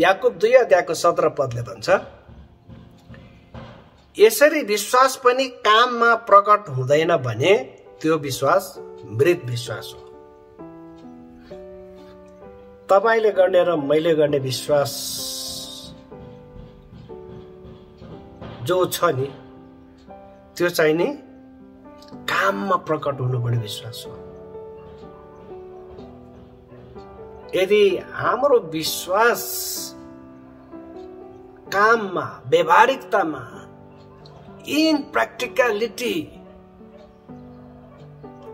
याकुब 2:17 भन्छ, यसरी विश्वास पनि काममा प्रकट हुँदैन भने त्यो विश्वास मृत विश्वास हो। तपाईले गर्ने र मैले गर्ने विश्वास जो छ नि त्यो चाहिँ नि काममा प्रकट हुनुपर्ने विश्वास हो। यदि हाम्रो विश्वास काममा, व्यवहारिकतामा, इन प्र्याक्टिकलिटी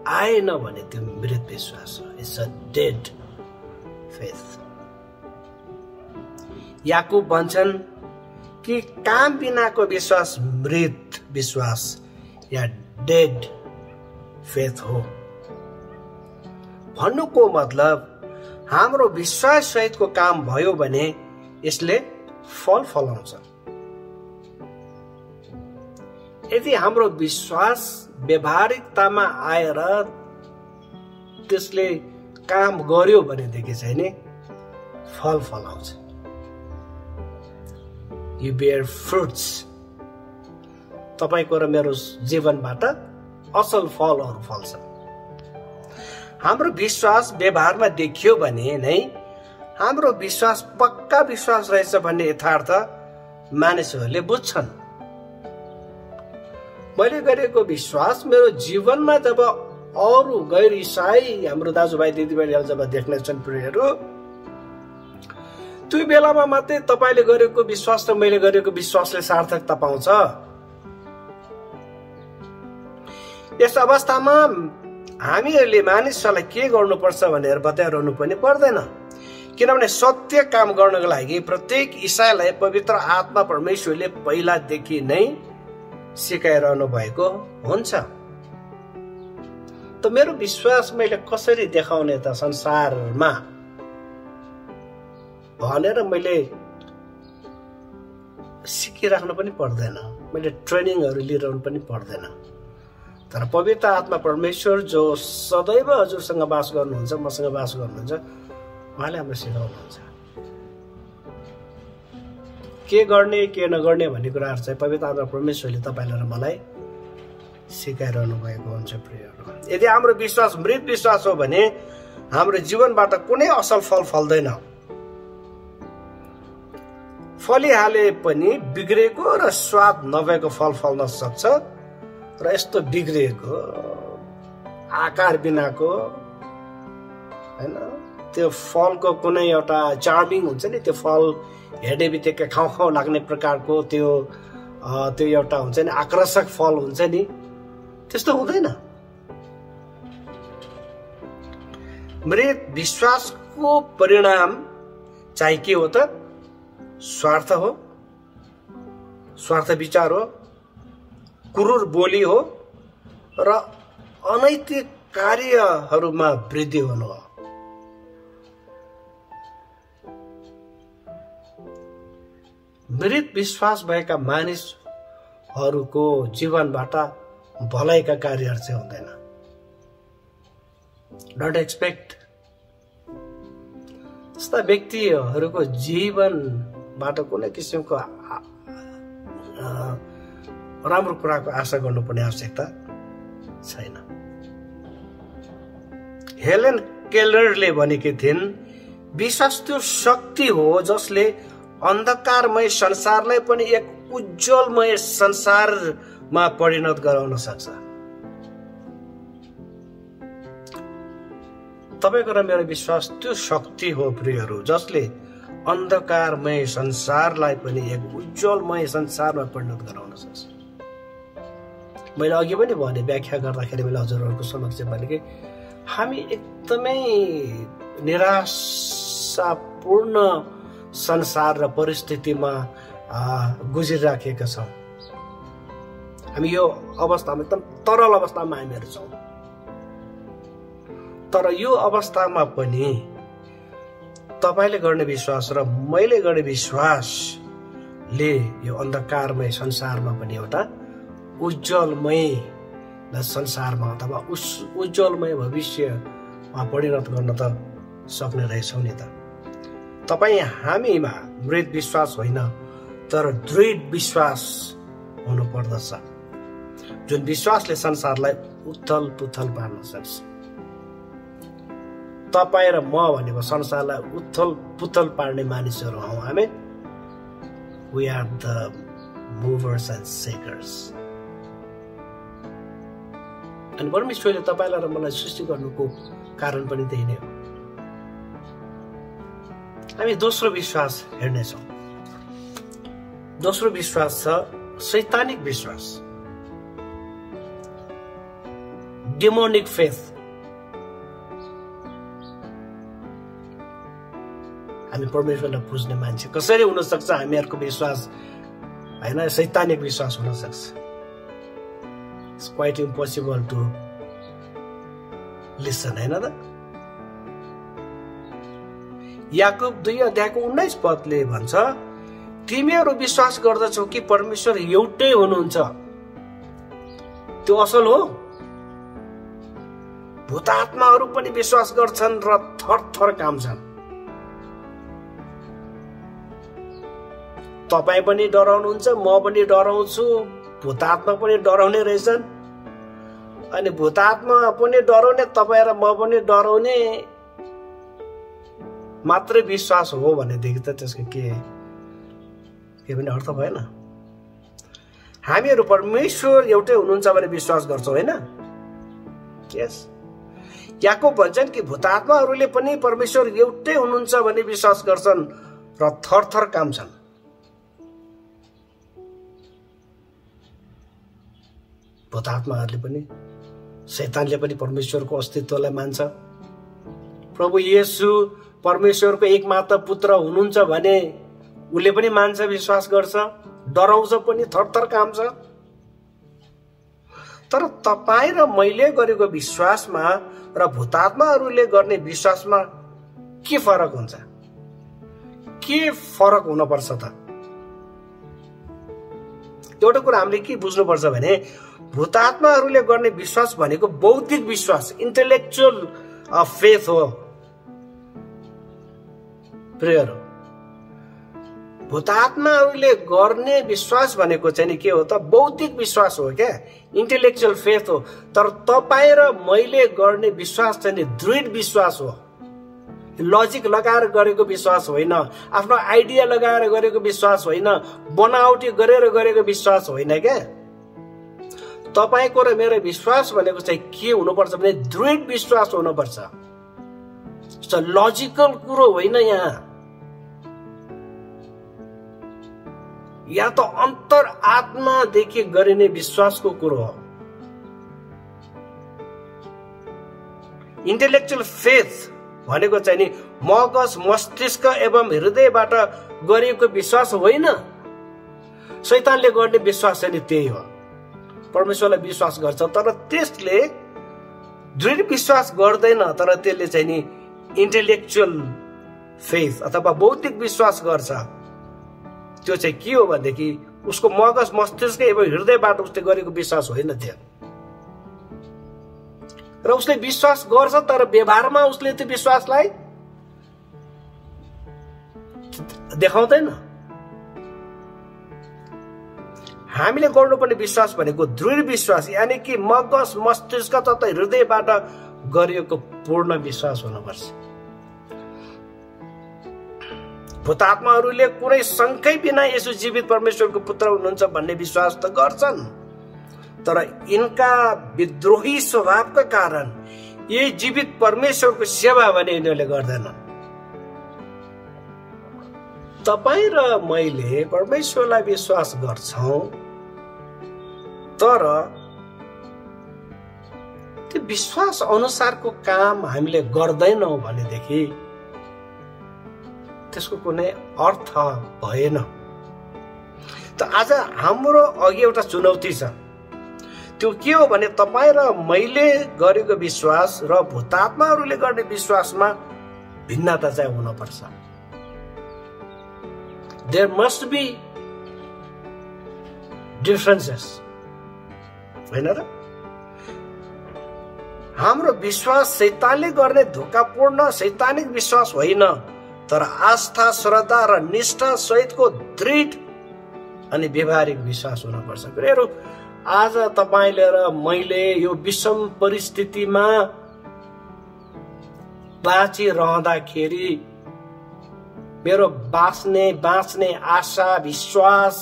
आएन भने त्यो मृत विश्वास हो। It's a dead faith. Yakub भन्छन् कि काम बिनाको विश्वास मृत विश्वास या डेड फेथ हो। भन्नुको मतलब हाम्रो विश्वास सहितको काम भयो भने यसले फल फलाउँछ। यदि हाम्रो विश्वास व्यवहारिकतामा आएर त्यसले काम गर्यो भनेदेखि चाहिँ नि फल फलाउँछ। You bare fruits. तपाईको र मेरो जीवनबाट असल फलहरू फल्छ। हाम्रो विश्वास व्यवहारमा देखियो भने नै हाम्रो विश्वास पक्का विश्वास रहेछ भन्ने यथार्थ मानिसहरूले बुझ्छन्। मैले गरेको विश्वास मेरो जीवनमा जब अरू गैर इसाई हाम्रो दाजुभाइ दिदीबहिनीहरू जब देख्नेछन् प्रियहरू, त्यो बेलामा मात्रै तपाईले गरेको विश्वास र मैले गरेको विश्वासले सार्थकता पाउँछ। यस अवस्थामा हामीहरूले मानिसहरूलाई के गर्नुपर्छ भनेर बताइरहनु पनि पर्दैन, किनभने सत्य काम गर्नको लागि प्रत्येक ईसाईलाई पवित्र आत्मा परमेश्वरले पहिलादेखि नै सिकाइरहनु भएको हुन्छ। त मेरो विश्वास मैले कसरी देखाउने त संसारमा भनेर मैले सिकिराख्नु पनि पर्दैन, मैले ट्रेनिङहरू लिइरहनु पनि पर्दैन। तर पवित्र आत्मा परमेश्वर जो सदैव हजुरसँग वास गर्नुहुन्छ, मसँग वास गर्नुहुन्छ, उहाँले हामीलाई सिकाउनुहुन्छ के गर्ने के नगर्ने भन्ने कुराहरू चाहिँ पवित्र आत्मा परमेश्वरले तपाईँलाई र मलाई सिकाइरहनु भएको हुन्छ प्रियहरू। यदि हाम्रो विश्वास मृत विश्वास हो भने हाम्रो जीवनबाट कुनै असल फल फल्दैन। फलिहाले पनि बिग्रेको र स्वाद नभएको फल फल्न सक्छ र यस्तो बिग्रेको आकार बिनाको हैन त्यो फलको कुनै एउटा चार्मिङ हुन्छ नि, त्यो फल हेर्ने बित्तिकै खाउँ खाउँ लाग्ने प्रकारको त्यो एउटा हुन्छ नि आकर्षक फल हुन्छ नि, त्यस्तो हुँदैन। मृत विश्वासको परिणाम चाहिँ के हो त? स्वार्थ हो, स्वार्थ विचार हो, क्रूर बोली हो र अनैतिक कार्यहरूमा वृद्धि हुनु हो। मृत विश्वास भएका मानिसहरूको जीवनबाट भलाइका कार्यहरू चाहिँ हुँदैन। Don't expect. यस्ता व्यक्तिहरूको जीवनबाट कुनै किसिमको राम्रो कुराको आशा गर्नुपर्ने आवश्यकता छैन। हेलेन केलरले भनेकी थिइन्, विश्वास त्यो शक्ति हो जसले अन्धकारमय संसारलाई पनि एक उज्जवलमय संसारमा परिणत गराउन सक्छ। तपाईको र मेरो विश्वास त्यो शक्ति हो प्रियहरू, जसले अन्धकारमय संसारलाई पनि एक उज्जवलमय संसारमा परिणत गराउन सक्छ। मैले अघि पनि भने, व्याख्या गर्दाखेरि मैले हजुरहरूको समक्ष भने कि हामी एकदमै निराशापूर्ण संसार र परिस्थितिमा गुजिराखेका छौँ। हामी यो अवस्थामा एकदम तरल अवस्थामा हामीहरू छौँ। तर यो अवस्थामा पनि तपाईले गर्ने विश्वास र मैले गर्ने विश्वासले यो अन्धकारमय संसारमा पनि एउटा उज्जवलमय संसारमा अथवा उज्जवलमय भविष्यमा परिणत गर्न त सक्ने रहेछौँ नि त। तपाईँ हामीमा मृत विश्वास होइन, तर दृढ विश्वास हुनु पर्दछ, जुन विश्वासले संसारलाई उथल पुथल पार्न सक्छ। तपाईँ र म भनेको संसारलाई उथल पुथल पार्ने मानिसहरू हौ हामी। We are the movers and shakers। अनि परमेश्वरले तपाईँलाई र मलाई सृष्टि गर्नुको कारण पनि त्यही नै हो। हामी दोस्रो विश्वास हेर्नेछौँ। दोस्रो विश्वास छ शैतानिक विश्वास, डेमोनिक फेथ। हामी परमेश्वरलाई पुज्ने मान्छे कसरी हुन सक्छ? हामीहरूको विश्वास होइन शैतानिक विश्वास हुन सक्छ। It's quite impossible to listen, होइन त? याकुब 2:19 भन्छ, तिमीहरू विश्वास गर्दछौ कि परमेश्वर एउटै हुनुहुन्छ। त्यो असल हो। भूतात्माहरू पनि विश्वास गर्छन् र थरथर काम्छन्। तपाईँ पनि डराउनुहुन्छ, म पनि डराउँछु, भूतात्मा पनि डराउने रहेछन्। अनि भूतात्मा पनि डराउने, तपाईँ र म पनि डराउने मात्रै विश्वास हो भनेदेखि त त्यसको के पनि अर्थ भएन। हामीहरू परमेश्वर एउटै हुनुहुन्छ भने विश्वास गर्छौँ, होइन? यस। याकोब भन्छन् कि भूतात्माहरूले पनि परमेश्वर एउटै हुनुहुन्छ भने विश्वास गर्छन् र थरथर काम्छन्। भूतात्माहरूले पनि, शैतानले पनि परमेश्वरको अस्तित्वलाई मान्छ। प्रभु येशू परमेश्वरको एकमात्र पुत्र हुनुहुन्छ भने उसले पनि मान्छ, विश्वास गर्छ, डराउँछ पनि, थरथर काम्छ। तर तपाईँ र मैले गरेको विश्वासमा र भूतात्माहरूले गर्ने विश्वासमा के फरक हुन्छ? के फरक हुनुपर्छ त? एउटा कुरा हामीले के बुझ्नुपर्छ भने भूतात्माहरूले गर्ने विश्वास भनेको बौद्धिक विश्वास, इन्टेलेक्चुअल फेथ हो। प्रियहरू, भूतात्माहरूले गर्ने विश्वास भनेको चाहिँ के हो त? बौद्धिक विश्वास हो क्या, इन्टेलेक्चुअल फेथ हो। तर तपाईँ र मैले गर्ने विश्वास चाहिँ दृढ विश्वास हो। लजिक लगाएर गरेको विश्वास होइन, आफ्नो आइडिया लगाएर गरेको विश्वास होइन, बनावटी गरेर गरेको विश्वास होइन क्या। तपाईको र मेरो विश्वास भनेको चाहिँ के हुनुपर्छ भने दृढ विश्वास हुनुपर्छ। लजिकल कुरो होइन, या त अन्तर आत्मादेखि गरिने विश्वासको कुरो हो। इन्टेलेक्चुअल फेथ भनेको चाहिँ नि मगज, मस्तिष्क एवं हृदयबाट गरिएको विश्वास होइन। शैतानले गर्ने विश्वास चाहिँ त्यही हो। परमेश्वरलाई विश्वास गर्छ तर त्यसले दृढ विश्वास गर्दैन, तर त्यसले चाहिँ नि इन्टेलेक्चुअल फेथ अथवा बौद्धिक विश्वास गर्छ। त्यो चाहिँ के हो भनेदेखि उसको मगज, मस्तिष्क एवं हृदयबाट उसले गरेको विश्वास होइन त्यो। र उसले विश्वास गर्छ तर व्यवहारमा उसले त्यो विश्वासलाई देखाउँदैन। हामीले गर्नुपर्ने विश्वास भनेको दृढ विश्वास, यानी कि मगज, मस्तिष्क तथा हृदयबाट गरिएको पूर्ण विश्वास हुनुपर्छ। भूतात्माहरूले कुनै शंकै बिना यसो जीवित परमेश्वरको पुत्र हुनुहुन्छ भन्ने विश्वास त गर्छन्, तर यिनका विद्रोही स्वभावका कारण यही जीवित परमेश्वरको सेवा भने यिनीहरूले गर्दैन। तपाईँ र मैले परमेश्वरलाई विश्वास गर्छौं, तर त्यो विश्वास अनुसारको काम हामीले गर्दैनौं भनेदेखि त्यसको कुनै अर्थ भएन। त आज हाम्रो अघि एउटा चुनौती छ। त्यो के हो भने तपाईँ र मैले गरेको विश्वास र भूतात्माहरूले गर्ने विश्वासमा भिन्नता चाहिँ हुनुपर्छ। There must be differences, हैन र? हाम्रो विश्वास शैतानले गर्ने धोकापूर्ण शैतानिक विश्वास होइन, तर आस्था, श्रद्धा र निष्ठा सहितको दृढ अनि व्यवहारिक विश्वास हुनुपर्छ। प्रियहरू, आज तपाईले र मैले यो विषम परिस्थितिमा बाँचिरहँदाखेरि मेरो बाँच्ने आशा, विश्वास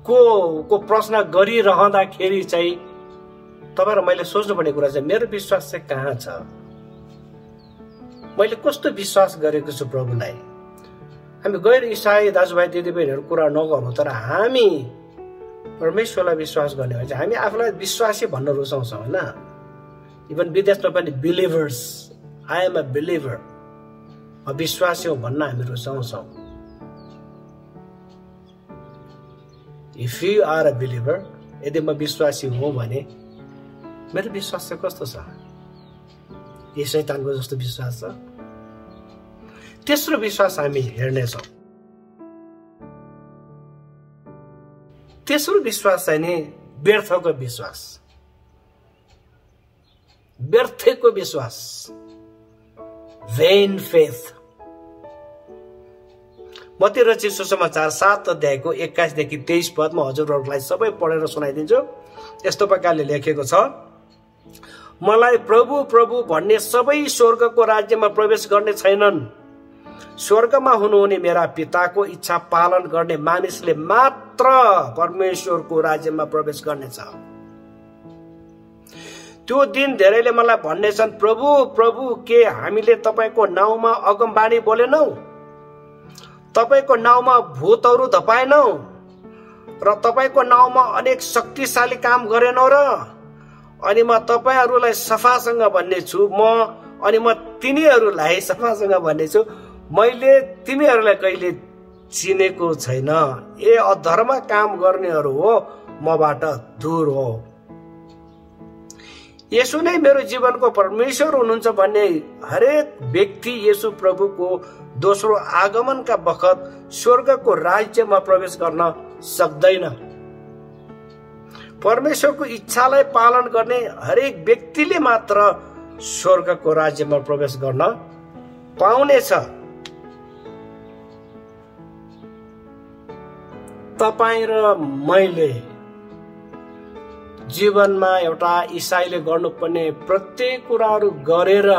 को प्रश्न गरिरहँदाखेरि चाहिँ तपाईँ र मैले सोच्नुपर्ने कुरा चाहिँ मेरो विश्वास चाहिँ कहाँ छ? मैले कस्तो विश्वास गरेको छु प्रभुलाई? हामी गैर इसाई दाजुभाइ दिदीबहिनीहरू कुरा नगरौँ, तर हामी परमेश्वरलाई विश्वास गर्ने भने चाहिँ हामी आफूलाई विश्वासी भन्न रुचाउँछौँ, होइन? इभन विदेशमा पनि believers, I am a believer, म विश्वासी हूँ भन्न हामी रुचाउँछौँ। If you are a believer, यदि म विश्वासी हुँ भने मेरो विश्वास चाहिँ कस्तो छ? यो शैतानको जस्तो विश्वास छ? तेस्रो विश्वास हामी हेर्नेछौँ। तेस्रो विश्वास चाहिँ नि व्यर्थको विश्वास, व्यर्थको विश्वास, vain faith। मत्ती रचित सुसमाचार 7 अध्यायको 21 देखि 23 पद म हजुरहरूलाई सबै पढेर सुनाइदिन्छु। यस्तो प्रकारले लेखेको छ, मलाई प्रभु प्रभु भन्ने सबै स्वर्गको राज्यमा प्रवेश गर्ने छैनन्, स्वर्गमा हुनुहुने मेरा पिताको इच्छा पालन गर्ने मानिसले मात्र परमेश्वरको राज्यमा प्रवेश गर्नेछ। त्यो दिन धेरैले मलाई भन्नेछन्, प्रभु प्रभु, के हामीले तपाईको नाउँमा अगमबाणी बोलेनौ, तपाईको नाउँमा भूतहरू धपाएनौ र तपाईको नाउँमा अनेक शक्तिशाली काम गरेनौ र? अनि म तपाईहरूलाई सफासँग भन्ने छु, अनि म तिनीहरूलाई सफासँग भन्ने छु, मैले तिमीहरूलाई कहिले चिनेको छैन। ए अधर्म काम गर्नेहरू हो, मबाट दूर हो। यसो नै मेरो जीवनको परमेश्वर हुनुहुन्छ भन्ने हरेक व्यक्ति यसु प्रभुको दोस्रो आगमनका बखत स्वर्गको राज्यमा प्रवेश गर्न सक्दैन। परमेश्वरको इच्छालाई पालन गर्ने हरेक व्यक्तिले मात्र स्वर्गको राज्यमा प्रवेश गर्न पाउनेछ। तपाईँ र मैले जीवनमा एउटा इसाईले गर्नुपर्ने प्रत्येक कुराहरू गरेर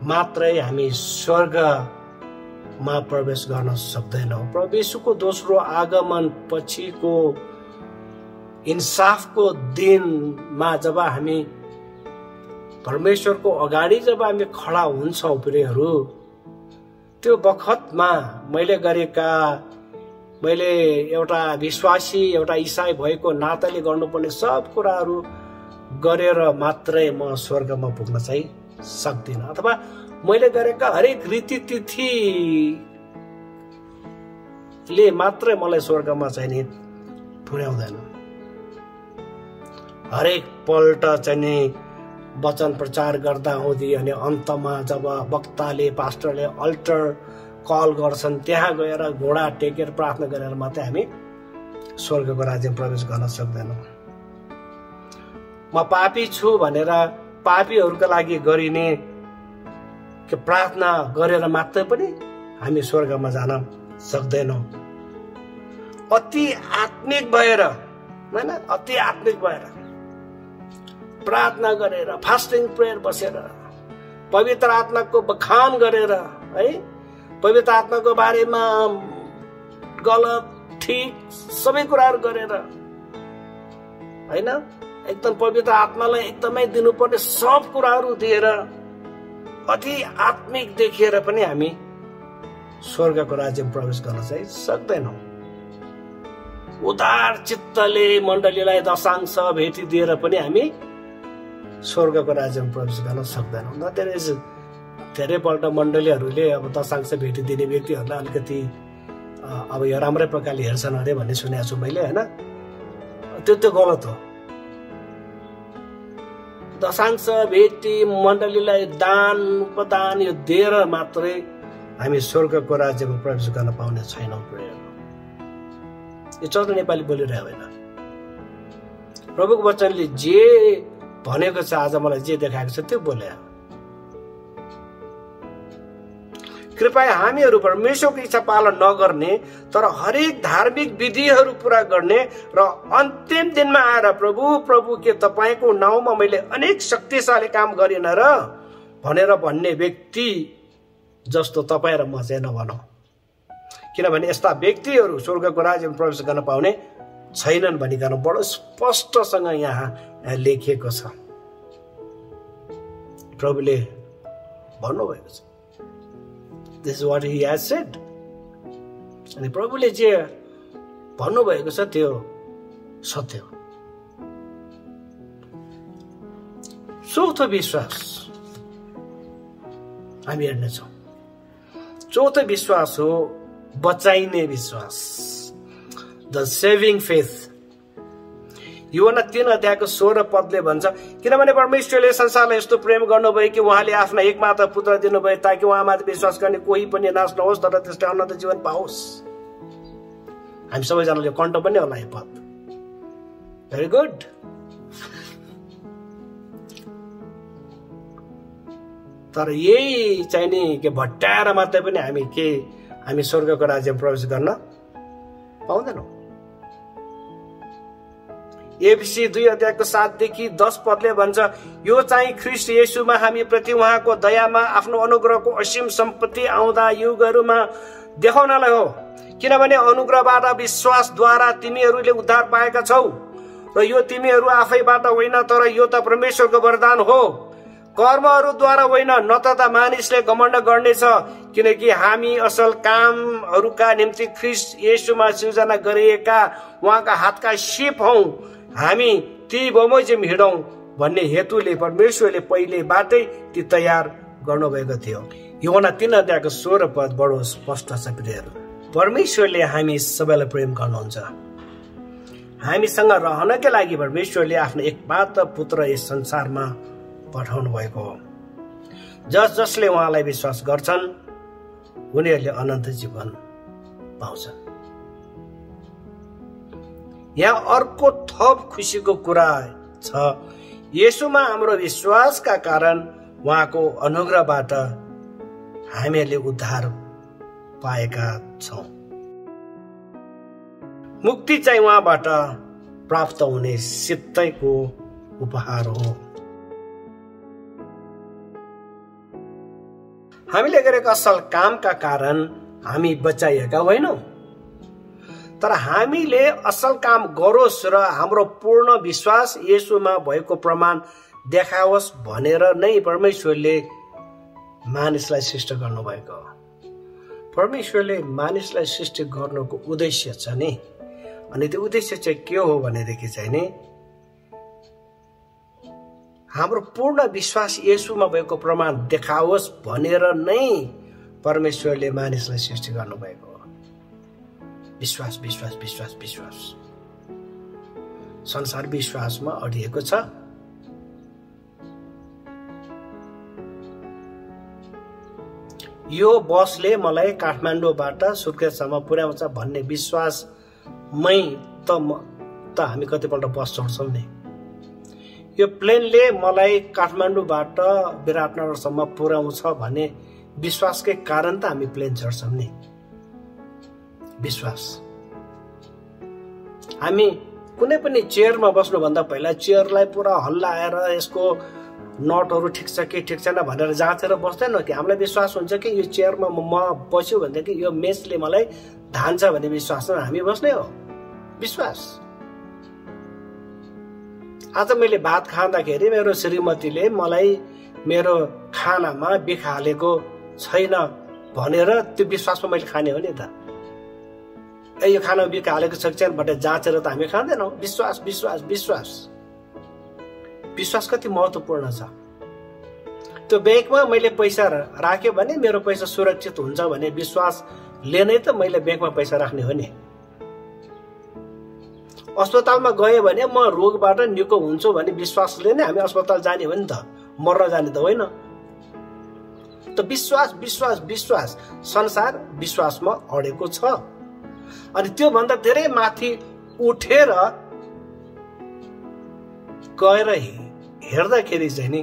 मात्रै हामी स्वर्गमा प्रवेश गर्न सक्दैनौँ। प्रभु येशूको दोस्रो आगमन पछिको इन्साफको दिनमा जब हामी परमेश्वरको अगाडि जब हामी खडा हुन्छौँ प्रियहरू, त्यो बखतमा मैले एउटा विश्वासी, एउटा इसाई भएको नाताले गर्नुपर्ने सब कुराहरू गरेर मात्रै म स्वर्गमा पुग्न चाहिँ सक्दिनँ, अथवा मैले गरेका हरेक रीतिथिले मात्रै मलाई स्वर्गमा चाहिँ नि पुर्याउँदैन। हरेक पल्ट चाहिँ नि वचन प्रचार गर्दा हुँदी अनि अन्तमा जब वक्ताले, पास्टरले अल्टर कल गर्छन्, त्यहाँ गएर घोडा टेकेर प्रार्थना गरेर मात्रै हामी स्वर्गको राज्यमा प्रवेश गर्न सक्दैनौँ। म पापी छु भनेर पापीहरूका लागि गरिने प्रार्थना गरेर मात्रै पनि हामी स्वर्गमा जान सक्दैनौँ। अति आत्मिक भएर, हैन, अति आत्मिक भएर प्रार्थना गरेर, फास्टिङ प्रेयर बसेर, पवित्र आत्माको बखान गरेर, है, पवित्र आत्माको बारेमा गलत ठीक सबै कुराहरू गरेर, हैन, एकदम पवित्र आत्मालाई एकदमै दिनुपर्ने सब कुराहरू दिएर अति आत्मिक देखिएर पनि हामी स्वर्गको राज्यमा प्रवेश गर्न चाहिँ सक्दैनौँ। उदार चित्तले मण्डलीलाई दशांश भेटी दिएर पनि हामी स्वर्गको राज्यमा प्रवेश गर्न सक्दैनौँ। न धेरैपल्ट मण्डलीहरूले अब दशांश भेटी दिने व्यक्तिहरूलाई अलिकति अब यो राम्रै प्रकारले हेर्छन् अरे भन्ने सुनेको छु मैले, होइन? त्यो गलत हो। दशांश भेटी मण्डलीलाई दान उपदान यो दिएर मात्रै हामी स्वर्गको राज्यमा प्रवेश गर्न पाउने छैनौँ। यो चल्दो नेपाली बोलिरहेको होइन। प्रभुको वचनले जे भनेको छ, आज मलाई जे देखाएको छ त्यो बोले। कृपया हामीहरू परमेश्वरको इच्छा पालन नगर्ने तर हरेक धार्मिक विधिहरू पूरा गर्ने र अन्तिम दिनमा आएर प्रभु के तपाईँको नाउँमा मैले अनेक शक्तिशाली काम गरिन र भनेर भन्ने व्यक्ति जस्तो तपाईँ र म चाहिँ नभनौँ। किनभने यस्ता व्यक्तिहरू स्वर्गको राज्यमा प्रवेश गर्न पाउने छैनन् भनिकन बडो स्पष्टसँग यहाँ लेखिएको छ। प्रभुले भन्नुभएको छ, this is what he has shed. अनि प्रभुले जे भन्नुभएको छ त्यो सत्य हो। चौथो विश्वास हामी हेर्नेछौँ। चौथो विश्वास हो बचाइने विश्वास, द सेभिङ फेथ। यूहन्ना 3:16 भन्छ, किनभने परमेश्वरले संसारलाई यस्तो प्रेम गर्नुभयो कि उहाँले आफ्ना एकमात्र पुत्र दिनुभयो ताकि उहाँमाथि विश्वास गर्ने कोही पनि नाश नहोस् तर त्यसले अनन्त जीवन पाओस्। हामी सबैजनाले कण्ठ पनि होला यो पद। Very good. तर यही चाहिँ नि के भट्टाएर मात्रै पनि हामी स्वर्गको राज्यमा प्रवेश गर्न पाउँदैनौँ। एफएसी 2:7-10 भन्छ, यो चाहिँ ख्रीष्ट येशूमा हामी प्रति उहाँको दयामा आफ्नो अनुग्रहको असीम सम्पत्ति आउँदा युगहरूमा देखाउनलाई हो। किनभने अनुग्रहबाट विश्वासद्वारा तिमीहरूले उद्धार पाएका छौ र यो तिमीहरू आफैबाट होइन तर यो त परमेश्वरको वरदान हो, कर्महरूद्वारा होइन, न त मानिसले घमण्ड गर्नेछ। किनकि हामी असल कामहरूका निम्ति ख्रीष्ट येशूमा सृजना गरिएका उहाँका हातका सिप हौं, हामी ती बमोजिम हिँडौं भन्ने हेतुले परमेश्वरले पहिलेबाटै ती तयार गर्नुभएको थियो। यूहन्ना 3:16 बडो स्पष्ट छ प्रियहरू। परमेश्वरले हामी सबैलाई प्रेम गर्नुहुन्छ। हामीसँग रहनकै लागि परमेश्वरले आफ्नो एकमात्र पुत्र यस संसारमा पठाउनु भएको हो। जसले उहाँलाई विश्वास गर्छन् उनीहरूले अनन्त जीवन पाउँछन्। यहाँ अर्को थप खुसीको कुरा छ, येशूमा हाम्रो विश्वासका कारण उहाँको अनुग्रहबाट हामीहरूले उद्धार पाएका छौं। मुक्ति चाहिँ उहाँबाट प्राप्त हुने सित्तैको उपहार हो। हामीले गरेका असल कामका कारण हामी बचाइएका होइनौं, तर हामीले असल काम गरोस् र हाम्रो पूर्ण विश्वास येशूमा भएको प्रमाण देखाओस् भनेर नै परमेश्वरले मानिसलाई सृष्टि गर्नुभएको हो। परमेश्वरले मानिसलाई सृष्टि गर्नुको उद्देश्य छ नि, अनि त्यो उद्देश्य चाहिँ के हो भनेदेखि चाहिँ नि हाम्रो पूर्ण विश्वास येशूमा भएको प्रमाण देखाओस् भनेर नै परमेश्वरले मानिसलाई सृष्टि गर्नुभएको हो। विश्वास विश्वास विश्वास विश्वास संसार विश्वासमा अडिएको छ। यो बसले मलाई काठमाडौँबाट सुर्खेतसम्म पुर्याउँछ भन्ने विश्वासमै त हामी कतिपल्ट बस चढ्छौँ नि। यो प्लेनले मलाई काठमाडौँबाट विराटनगरसम्म पुर्याउँछ भन्ने विश्वासकै कारण त हामी प्लेन चढ्छौँ नि। विश्वास। हामी कुनै पनि चेयरमा बस्नुभन्दा पहिला चेयरलाई पुरा हल्लाएर यसको नटहरू ठिक छ कि ठिक छैन भनेर जाँचेर बस्दैन कि। हामीलाई विश्वास हुन्छ कि यो चेयरमा म बस्यो भनेदेखि यो मेचले मलाई धान्छ भन्ने विश्वासमा हामी बस्ने हो। विश्वास। आज मैले भात खाँदाखेरि मेरो श्रीमतीले मलाई मेरो खानामा बिख हालेको छैन भनेर त्यो विश्वासमा मैले खाने हो नि त। यो खानामा बिख हालेको छ कि छैन भनेर जाँचेर त हामी खाँदैनौँ। विश्वास विश्वास विश्वास विश्वास कति महत्त्वपूर्ण छ। त्यो ब्याङ्कमा मैले पैसा राख्यो भने मेरो पैसा सुरक्षित हुन्छ भने विश्वासले नै त मैले ब्याङ्कमा पैसा राख्ने हो नि। अस्पतालमा गयो भने म रोगबाट निको हुन्छु भने विश्वासले नै हामी अस्पताल जाने हो नि त, मर्न जाने त होइन। त विश्वास विश्वास विश्वास संसार विश्वासमा अडेको छ। अनि त्यो भन्दा धेरै माथि उठेर गएर हेर्दाखेरि चाहिँ नि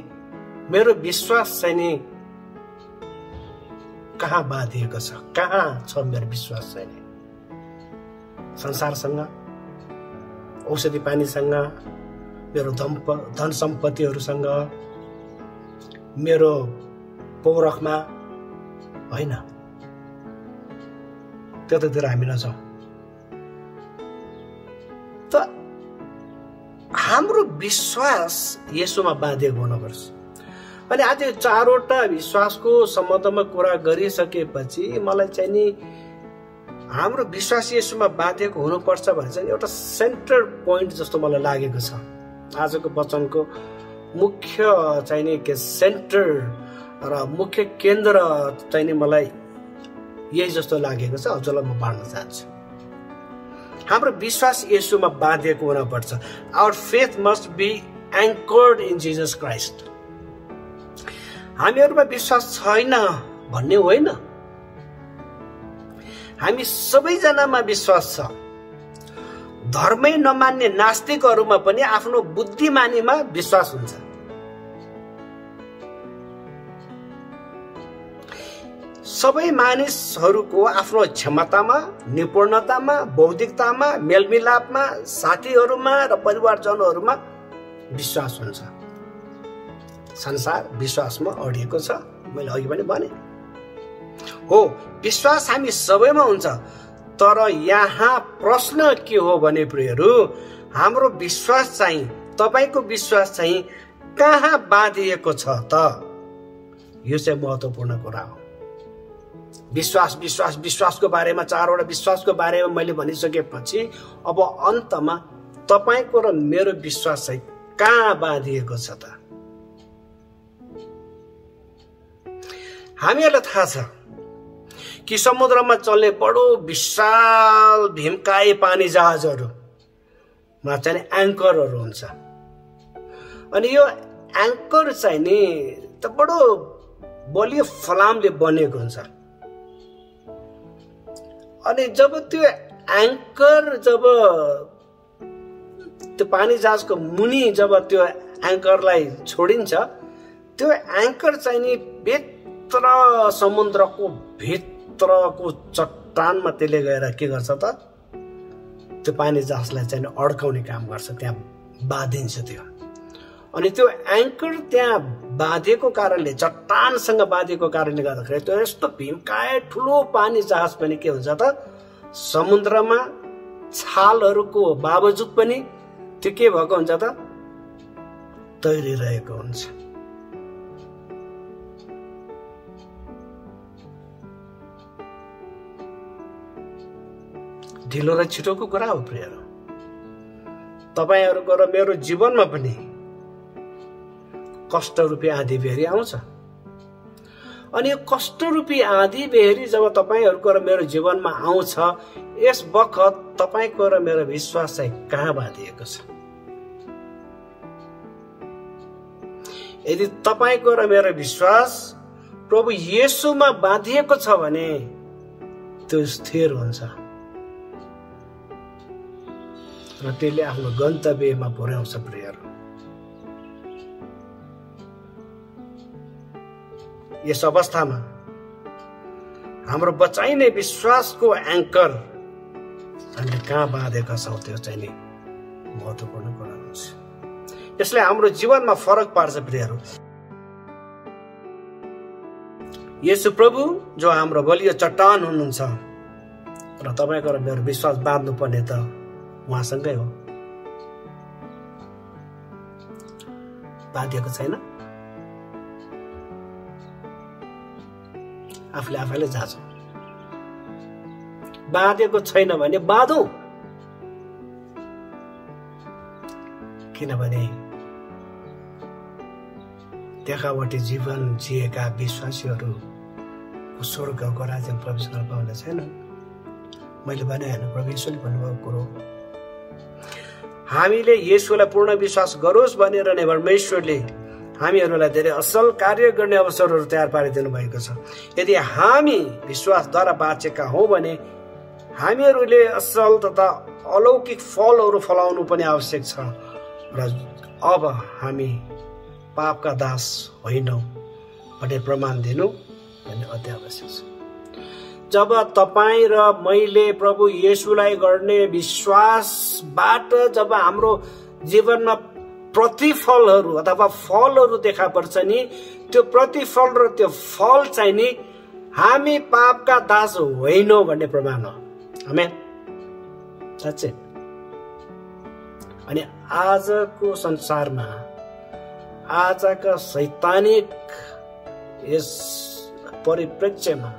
मेरो विश्वास चाहिँ नि कहाँ बाँधिएको छ, कहाँ छ मेरो विश्वास चाहिँ नि? संसारसँग, औषधि पानीसँग, मेरो धन सम्पत्तिहरूसँग, मेरो पौरखमा होइन। त्यतातिर हामी नजाउँ। त हाम्रो विश्वास येशूमा बाँधिएको हुनुपर्छ। अनि आज यो चारवटा विश्वासको सम्बन्धमा कुरा गरिसकेपछि मलाई चाहिँ नि हाम्रो विश्वास येशूमा बाँधिएको हुनुपर्छ भने चाहिँ एउटा सेन्टर पोइन्ट जस्तो मलाई लागेको छ। आजको वचनको मुख्य चाहिँ नि के सेन्टर र मुख्य केन्द्र चाहिँ नि मलाई यही जस्तो लागेको छ। हजुरलाई म बाँड्न चाहन्छु। हाम्रो विश्वास येशूमा बाँधिएको हुनुपर्छ। Our faith must be anchored in Jesus Christ. हामीहरूमा विश्वास छैन भन्ने होइन, हामी सबैजनामा विश्वास छ। धर्मै नमान्ने नास्तिकहरूमा पनि आफ्नो बुद्धिमानीमा विश्वास हुन्छ। सबै मानिसहरूको आफ्नो क्षमतामा, निपुणतामा, बौद्धिकतामा, मेलमिलापमा, साथीहरूमा र परिवारजनहरूमा विश्वास हुन्छ। संसार विश्वासमा अडिएको छ। मैले अघि पनि भने हो, विश्वास हामी सबैमा हुन्छ। तर यहाँ प्रश्न के हो भने प्रियहरू, हाम्रो विश्वास चाहिँ, तपाईको विश्वास चाहिँ कहाँ बाँधिएको छ त? यो चाहिँ महत्त्वपूर्ण कुरा हो। विश्वास विश्वास विश्वासको बारेमा, चारवटा विश्वासको बारेमा मैले भनिसकेपछि अब अन्तमा तपाईको र मेरो विश्वास चाहिँ कहाँ बाँधिएको छ त? हामीहरूलाई थाहा छ कि समुद्रमा चल्ने बडो विशाल भीमकाय पानी जहाजहरूमा चाहिँ एङ्करहरू हुन्छ। अनि यो एङ्कर चाहिँ नि त बडो बलियो फलामले बनेको हुन्छ। अनि जब त्यो एङ्कर, जब त्यो पानी जहाजको मुनि जब त्यो एङ्करलाई छोडिन्छ, त्यो एङ्कर चाहिँ नि भित्र समुद्रको भित्रको चट्टानमा त्यसले गएर के गर्छ त? त्यो पानी जहाजलाई चाहिँ अड्काउने काम गर्छ, त्यहाँ बाँधिन्छ त्यो। अनि त्यो एङ्कर त्यहाँ बाँधेको कारणले, चट्टानसँग बाँधेको कारणले गर्दाखेरि त्यो यस्तो भीमकाय ठुलो पानी जहाज पनि के हुन्छ त? समुद्रमा छालहरूको बावजुद पनि त्यो के भएको हुन्छ त? तैरिरहेको हुन्छ। ढिलो र छिटोको कुरा हो प्रियहरू। तपाईहरूको र मेरो जीवनमा पनि कष्ट रूपी आँधी बेहरी आउँछ। अनि यो कष्ट रूपी आँधी बेहरी जब तपाईहरूको र मेरो जीवनमा आउँछ, यस बखत तपाईको र मेरो विश्वास चाहिँ कहाँ बाँधिएको छ? यदि तपाईको र मेरो विश्वास प्रभु येशूमा बाँधिएको छ भने त्यो स्थिर हुन्छ र त्यसले आफ्नो गन्तव्यमा पुर्याउँछ प्रियहरू। यस अवस्थामा हाम्रो बचाइने विश्वासको एङ्कर हामीले कहाँ बाँधेका छौँ त्यो चाहिँ नि महत्त्वपूर्ण कुरा हुन्छ। यसले हाम्रो जीवनमा फरक पार्छ प्रियहरू। येशू प्रभु जो हाम्रो बलियो चट्टान हुनुहुन्छ र तपाईको र मेरो विश्वास बाँध्नु पर्ने त उहाँसँगै हो। बाँधिएको छैन, आफूले आफैले जाँचौँ। बाँधेको छैन भने बाँधौँ, किनभने देखावटी जीवन जिएका विश्वासीहरू स्वर्गको राज्यमा प्रवेश गर्न पाउने छैनन्। मैले भने होइन, प्रभु येशूले भन्नुभएको कुरो। हामीले येशूलाई पूर्ण विश्वास गरोस् भनेर नै परमेश्वरले हामीहरूलाई धेरै असल कार्य गर्ने अवसरहरू तयार पारिदिनु भएको छ। यदि हामी विश्वासद्वारा बाँचेका हौँ भने हामीहरूले असल तथा अलौकिक फलहरू फलाउनु पनि आवश्यक छ। र अब हामी पापका दास होइनौँ भन्ने प्रमाण दिनु भन्ने अति आवश्यक छ। जब तपाईँ र मैले प्रभु येशूलाई गर्ने विश्वासबाट जब हाम्रो जीवनमा प्रतिफलहरू अथवा फलहरू देखा पर्छ नि, त्यो प्रतिफल र त्यो फल चाहिँ नि हामी पापका दास होइनौँ भन्ने प्रमाण हो। आमेन, साँच्चै। अनि आजको संसारमा, आजका शैतानिक यस परिप्रेक्ष्यमा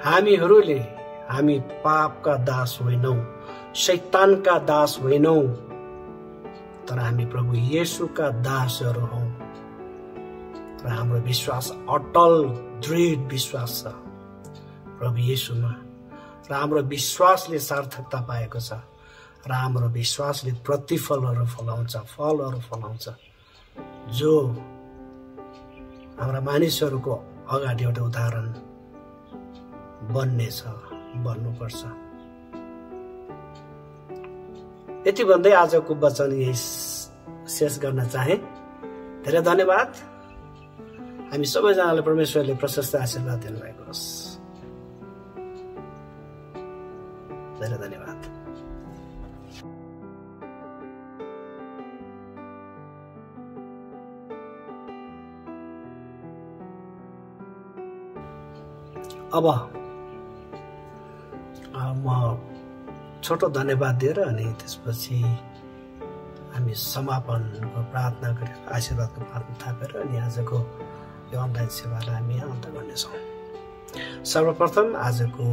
हामी पापका दास होइनौँ, शैतानका दास होइनौँ, तर हामी प्रभु येशूका दासहरू हौँ। र हाम्रो विश्वास अटल दृढ विश्वास छ प्रभु येशूमा। र हाम्रो विश्वासले सार्थकता पाएको छ। र हाम्रो विश्वासले प्रतिफलहरू फलाउँछ, फलहरू फलाउँछ, जो हाम्रा मानिसहरूको अगाडि एउटा उदाहरण बन्नुपर्छ। यति भन्दै आजको वचन यही शेष गर्न चाहे। धेरै धन्यवाद। हामी सबैजनालाई परमेश्वरले प्रशस्त आशीर्वाद दिनुभएको होस्। धेरै धन्यवाद। अब म छोटो धन्यवाद दिएर अनि त्यसपछि हामी समापनको प्रार्थना गरेर आशीर्वादको प्रार्थना थापेर अनि आजको यो अनलाइन सेवालाई हामी अन्त गर्नेछौँ। सर्वप्रथम आजको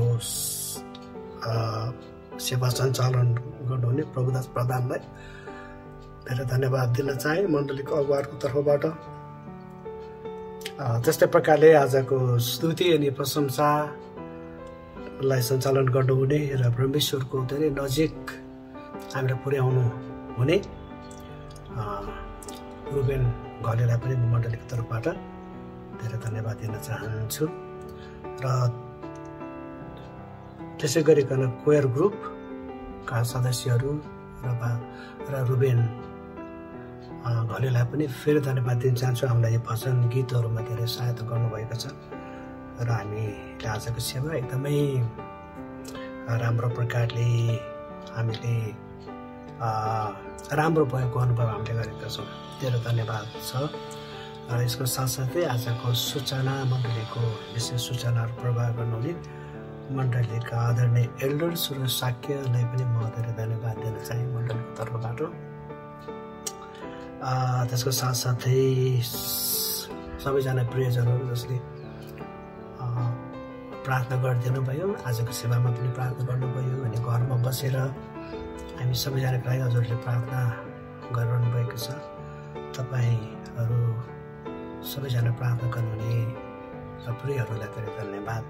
सेवा सञ्चालन गर्नुहुने प्रभुदास प्रधानलाई धेरै धन्यवाद दिन चाहे मण्डलीको अगुवाहरूको तर्फबाट। त्यस्तै प्रकारले आजको स्तुति अनि प्रशंसालाई सञ्चालन गर्नुहुने र परमेश्वरको धेरै नजिक हामीलाई पुर्याउनु हुने रुबेन घलेलाई पनि मण्डलीको तर्फबाट धेरै धन्यवाद दिन चाहन्छु। र त्यसै गरिकन कोयर ग्रुपका सदस्यहरू र रुबेन घलेलाई पनि फेरि धन्यवाद दिन चाहन्छु। हामीलाई यो भजन गीतहरूमा धेरै सहायता गर्नुभएको छ र हामीले आजको सेवा एकदमै राम्रो प्रकारले हामीले राम्रो भएको अनुभव हामीले गरेका छौँ। धेरै धन्यवाद छ। र यसको साथसाथै आजको सूचना मण्डलीको विशेष सूचनाहरू प्रवाह गर्नुहुने मण्डलीका आदरणीय एल्डर सुरेश साक्यलाई पनि म धेरै धन्यवाद दिन चाहे मण्डलीको तर्फबाट। त्यसको साथसाथै सबैजना प्रियजनहरू जसले प्रार्थना गरिदिनु भयो, आजको सेवामा पनि प्रार्थना गर्नुभयो अनि घरमा बसेर हामी सबैजनाको लागि हजुरले प्रार्थना गरिरहनु भएको छ। तपाईँहरू सबैजना प्रार्थना गर्नुहुने प्रियहरूलाई धेरै धन्यवाद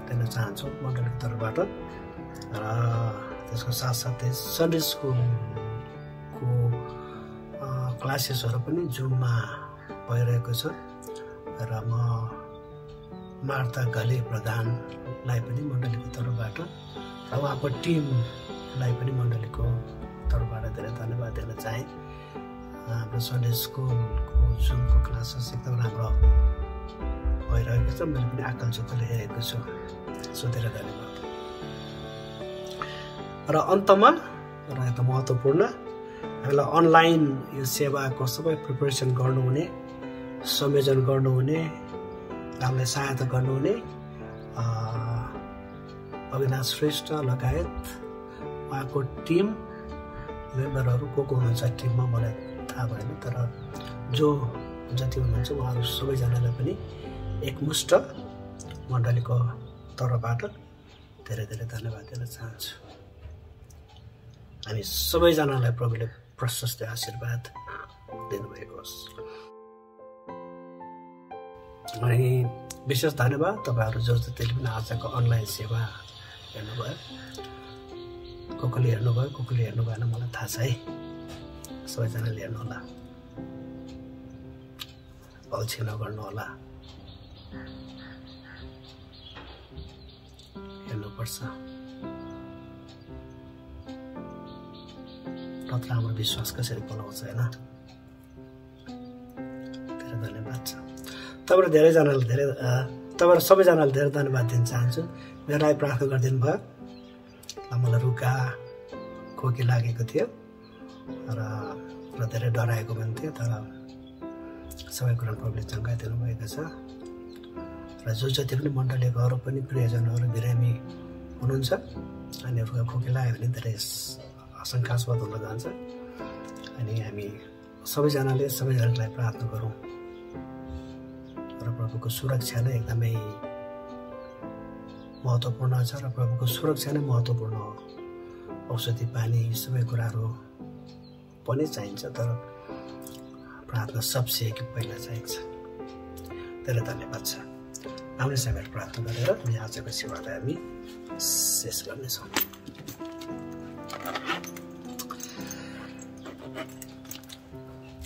दिन चाहन्छौँ मण्डलीको तर्फबाट। र त्यसको साथसाथै सन्डे स्कुलको क्लासेसहरू पनि जुममा भइरहेको छ र म मार्ता घले प्रधानलाई पनि मण्डलीको तर्फबाट र उहाँको टिमलाई पनि मण्डलीको तर्फबाट धेरै धन्यवाद दिन चाहे। हाम्रो सन्डे स्कुलको जुमको क्लासेस एकदम राम्रो भइरहेको छ। मैले पनि आकल चुकले हेरेको छु। सो धेरै धन्यवाद। र अन्तमा र एउटा महत्त्वपूर्ण हामीलाई अनलाइन यो सेवाको सबै प्रिपरेसन गर्नुहुने, संयोजन गर्नुहुने, हामीलाई सहायता गर्नुहुने अविनाश श्रेष्ठ लगायत उहाँको टिम मेम्बरहरू को हुनुहुन्छ टिममा मलाई थाहा भएन, तर जो जति हुनुहुन्छ उहाँहरू सबैजनालाई पनि एकमुष्ट मण्डलीको तर्फबाट धेरै धेरै धन्यवाद दिन चाहन्छु। हामी सबैजनालाई प्रभुले प्रशस्त आशीर्वाद दिनुभएको होस्। अनि विशेष धन्यवाद तपाईहरू जतिले पनि आजको अनलाइन सेवा हेर्नुभयो। कसले हेर्नुभयो कसले हेर्नु भएन मलाई थाहा छ है। सबैजनाले हेर्नु होला, अल्छी नगर्नु होला, हेर्नुपर्छ। नत्र हाम्रो विश्वास कसरी बनाउँछ होइन। धेरै धन्यवाद छ तपाईँहरू तपाईँहरू सबैजनाले धेरै धन्यवाद दिन चाहन्छु। मेरो लागि प्रार्थना गरिदिनु भयो। मलाई रुगा खोकी लागेको थियो र धेरै डराएको पनि थियो, तर सबै कुरा प्रभुले चङ्गाइदिनु भएको छ। र जो जति पनि मण्डलीको अरू पनि प्रियजनहरू बिरामी हुनुहुन्छ अनि रुगा खोकी लाग्यो भने धेरै आशंकास्पद हुन जान्छ। अनि हामी सबैजनालाई प्रार्थना गरौँ र प्रभुको सुरक्षा नै एकदमै महत्त्वपूर्ण छ र प्रभुको सुरक्षा नै महत्त्वपूर्ण हो। औषधि पानी सबै कुराहरू पनि चाहिन्छ, तर प्रार्थना सबसे कि पहिला चाहिन्छ। धेरै धन्यवाद छ। हामीले सबैले प्रार्थना गरेर आजको सेवालाई हामी शेष गर्नेछौँ।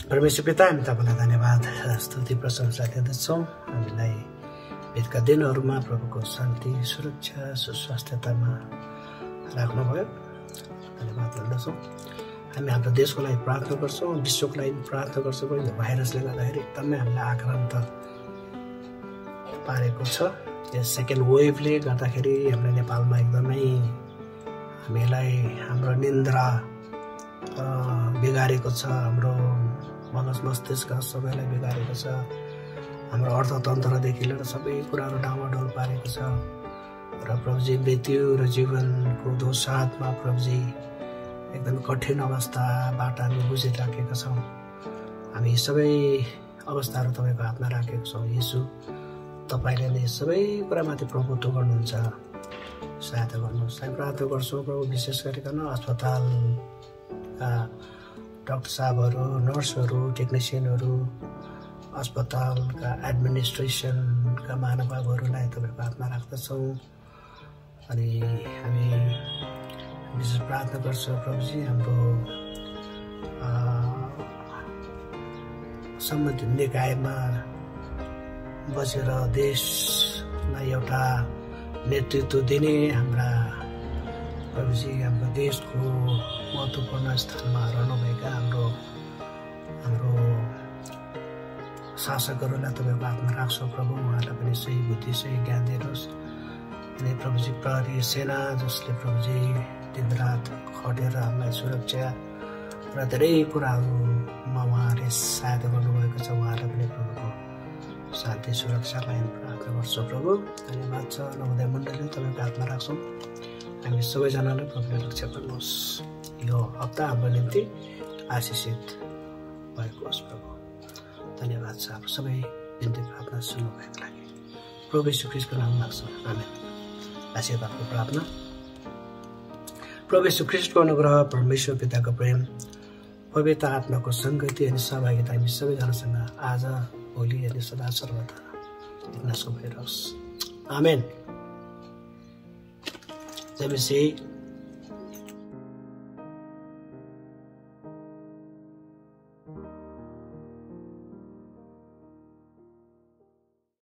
परमेश्वर पिता, हामी तपाईँलाई धन्यवाद स्तुति प्रशंसा दिँदछौँ। हामीलाई बितका दिनहरूमा प्रभुको शान्ति सुरक्षा सुस्वास्थ्यतामा राख्नुभयो, धन्यवाद भन्दछौँ। हामी हाम्रो देशको लागि प्रार्थना गर्छौँ, विश्वको लागि प्रार्थना गर्छौँ। यो भाइरसले गर्दाखेरि एकदमै हामीलाई आक्रान्त पारेको छ। यस सेकेन्ड वेभले गर्दाखेरि हाम्रो नेपालमा एकदमै हामीलाई हाम्रो निन्द्रा बिगारेको छ, हाम्रो मगज मस्तिष्क सबैलाई बिगारेको छ, हाम्रो अर्थतन्त्रदेखि लिएर सबै कुराहरू डामाडोल पारेको छ। र प्रभुजी मृत्यु र जीवनको दोसादमा प्रभुजी एकदम कठिन अवस्थाबाट हामी बुझिराखेका छौँ। हामी सबै अवस्थाहरू तपाईँको हातमा राखेका छौँ। येशू, तपाईँले नै सबै कुरामाथि प्रभुत्व गर्नुहुन्छ, सहायता गर्नुहोस्। हामी प्रार्थना गर्छौँ प्रभु, विशेष गरिकन अस्पतालका डाक्टर साहबहरू, नर्सहरू, टेक्निसियनहरू, अस्पतालका एडमिनिस्ट्रेसनका महानुभावहरूलाई तपाईँको हातमा राख्दछौँ। अनि हामी विशेष प्रार्थना गर्छौँ प्रभुजी, हाम्रो सम्बन्धित निकायमा बसेर देशलाई एउटा नेतृत्व दिने हाम्रा प्रभुजी, हाम्रो देशको महत्त्वपूर्ण स्थानमा रहनुभएका हाम्रो शासकहरूलाई तपाईँको हातमा राख्छौँ प्रभु। उहाँलाई पनि सही बुद्धि सही ज्ञान दिनुहोस्। अनि प्रभुजी प्रहरी सेना जसले प्रभुजी दिनरात खटेर हामीलाई सुरक्षा र धेरै कुराहरूमा उहाँहरूले सहायता गर्नुभएको छ, उहाँलाई पनि प्रभुको शान्ति सुरक्षालाई प्रार्थना गर्छौँ प्रभु। धन्यवाद छ। नवोदय मण्डली तपाईँको हातमा राख्छौँ। हामी सबैजनालाई प्रभुले रक्षा गर्नुहोस्। यो हप्ता हाम्रो निम्ति आशिषित भएको होस् प्रभु। धन्यवाद छ हाम्रो सबै बिन्ती प्रार्थना सुन्नुभएको लागि। प्रभु यीशु ख्रीष्टको नाम लाग्छौँ, आमेन। आशीर्वादको प्रार्थना। प्रभु यीशु ख्रीष्टको अनुग्रह, परमेश्वर पिताको प्रेम, पवित्र आत्माको सङ्गति अनि सहभागिता हामी सबैजनासँग आज भोलि अनि सदा सर्वदा भइरहोस्, आमेन। जय मसीह।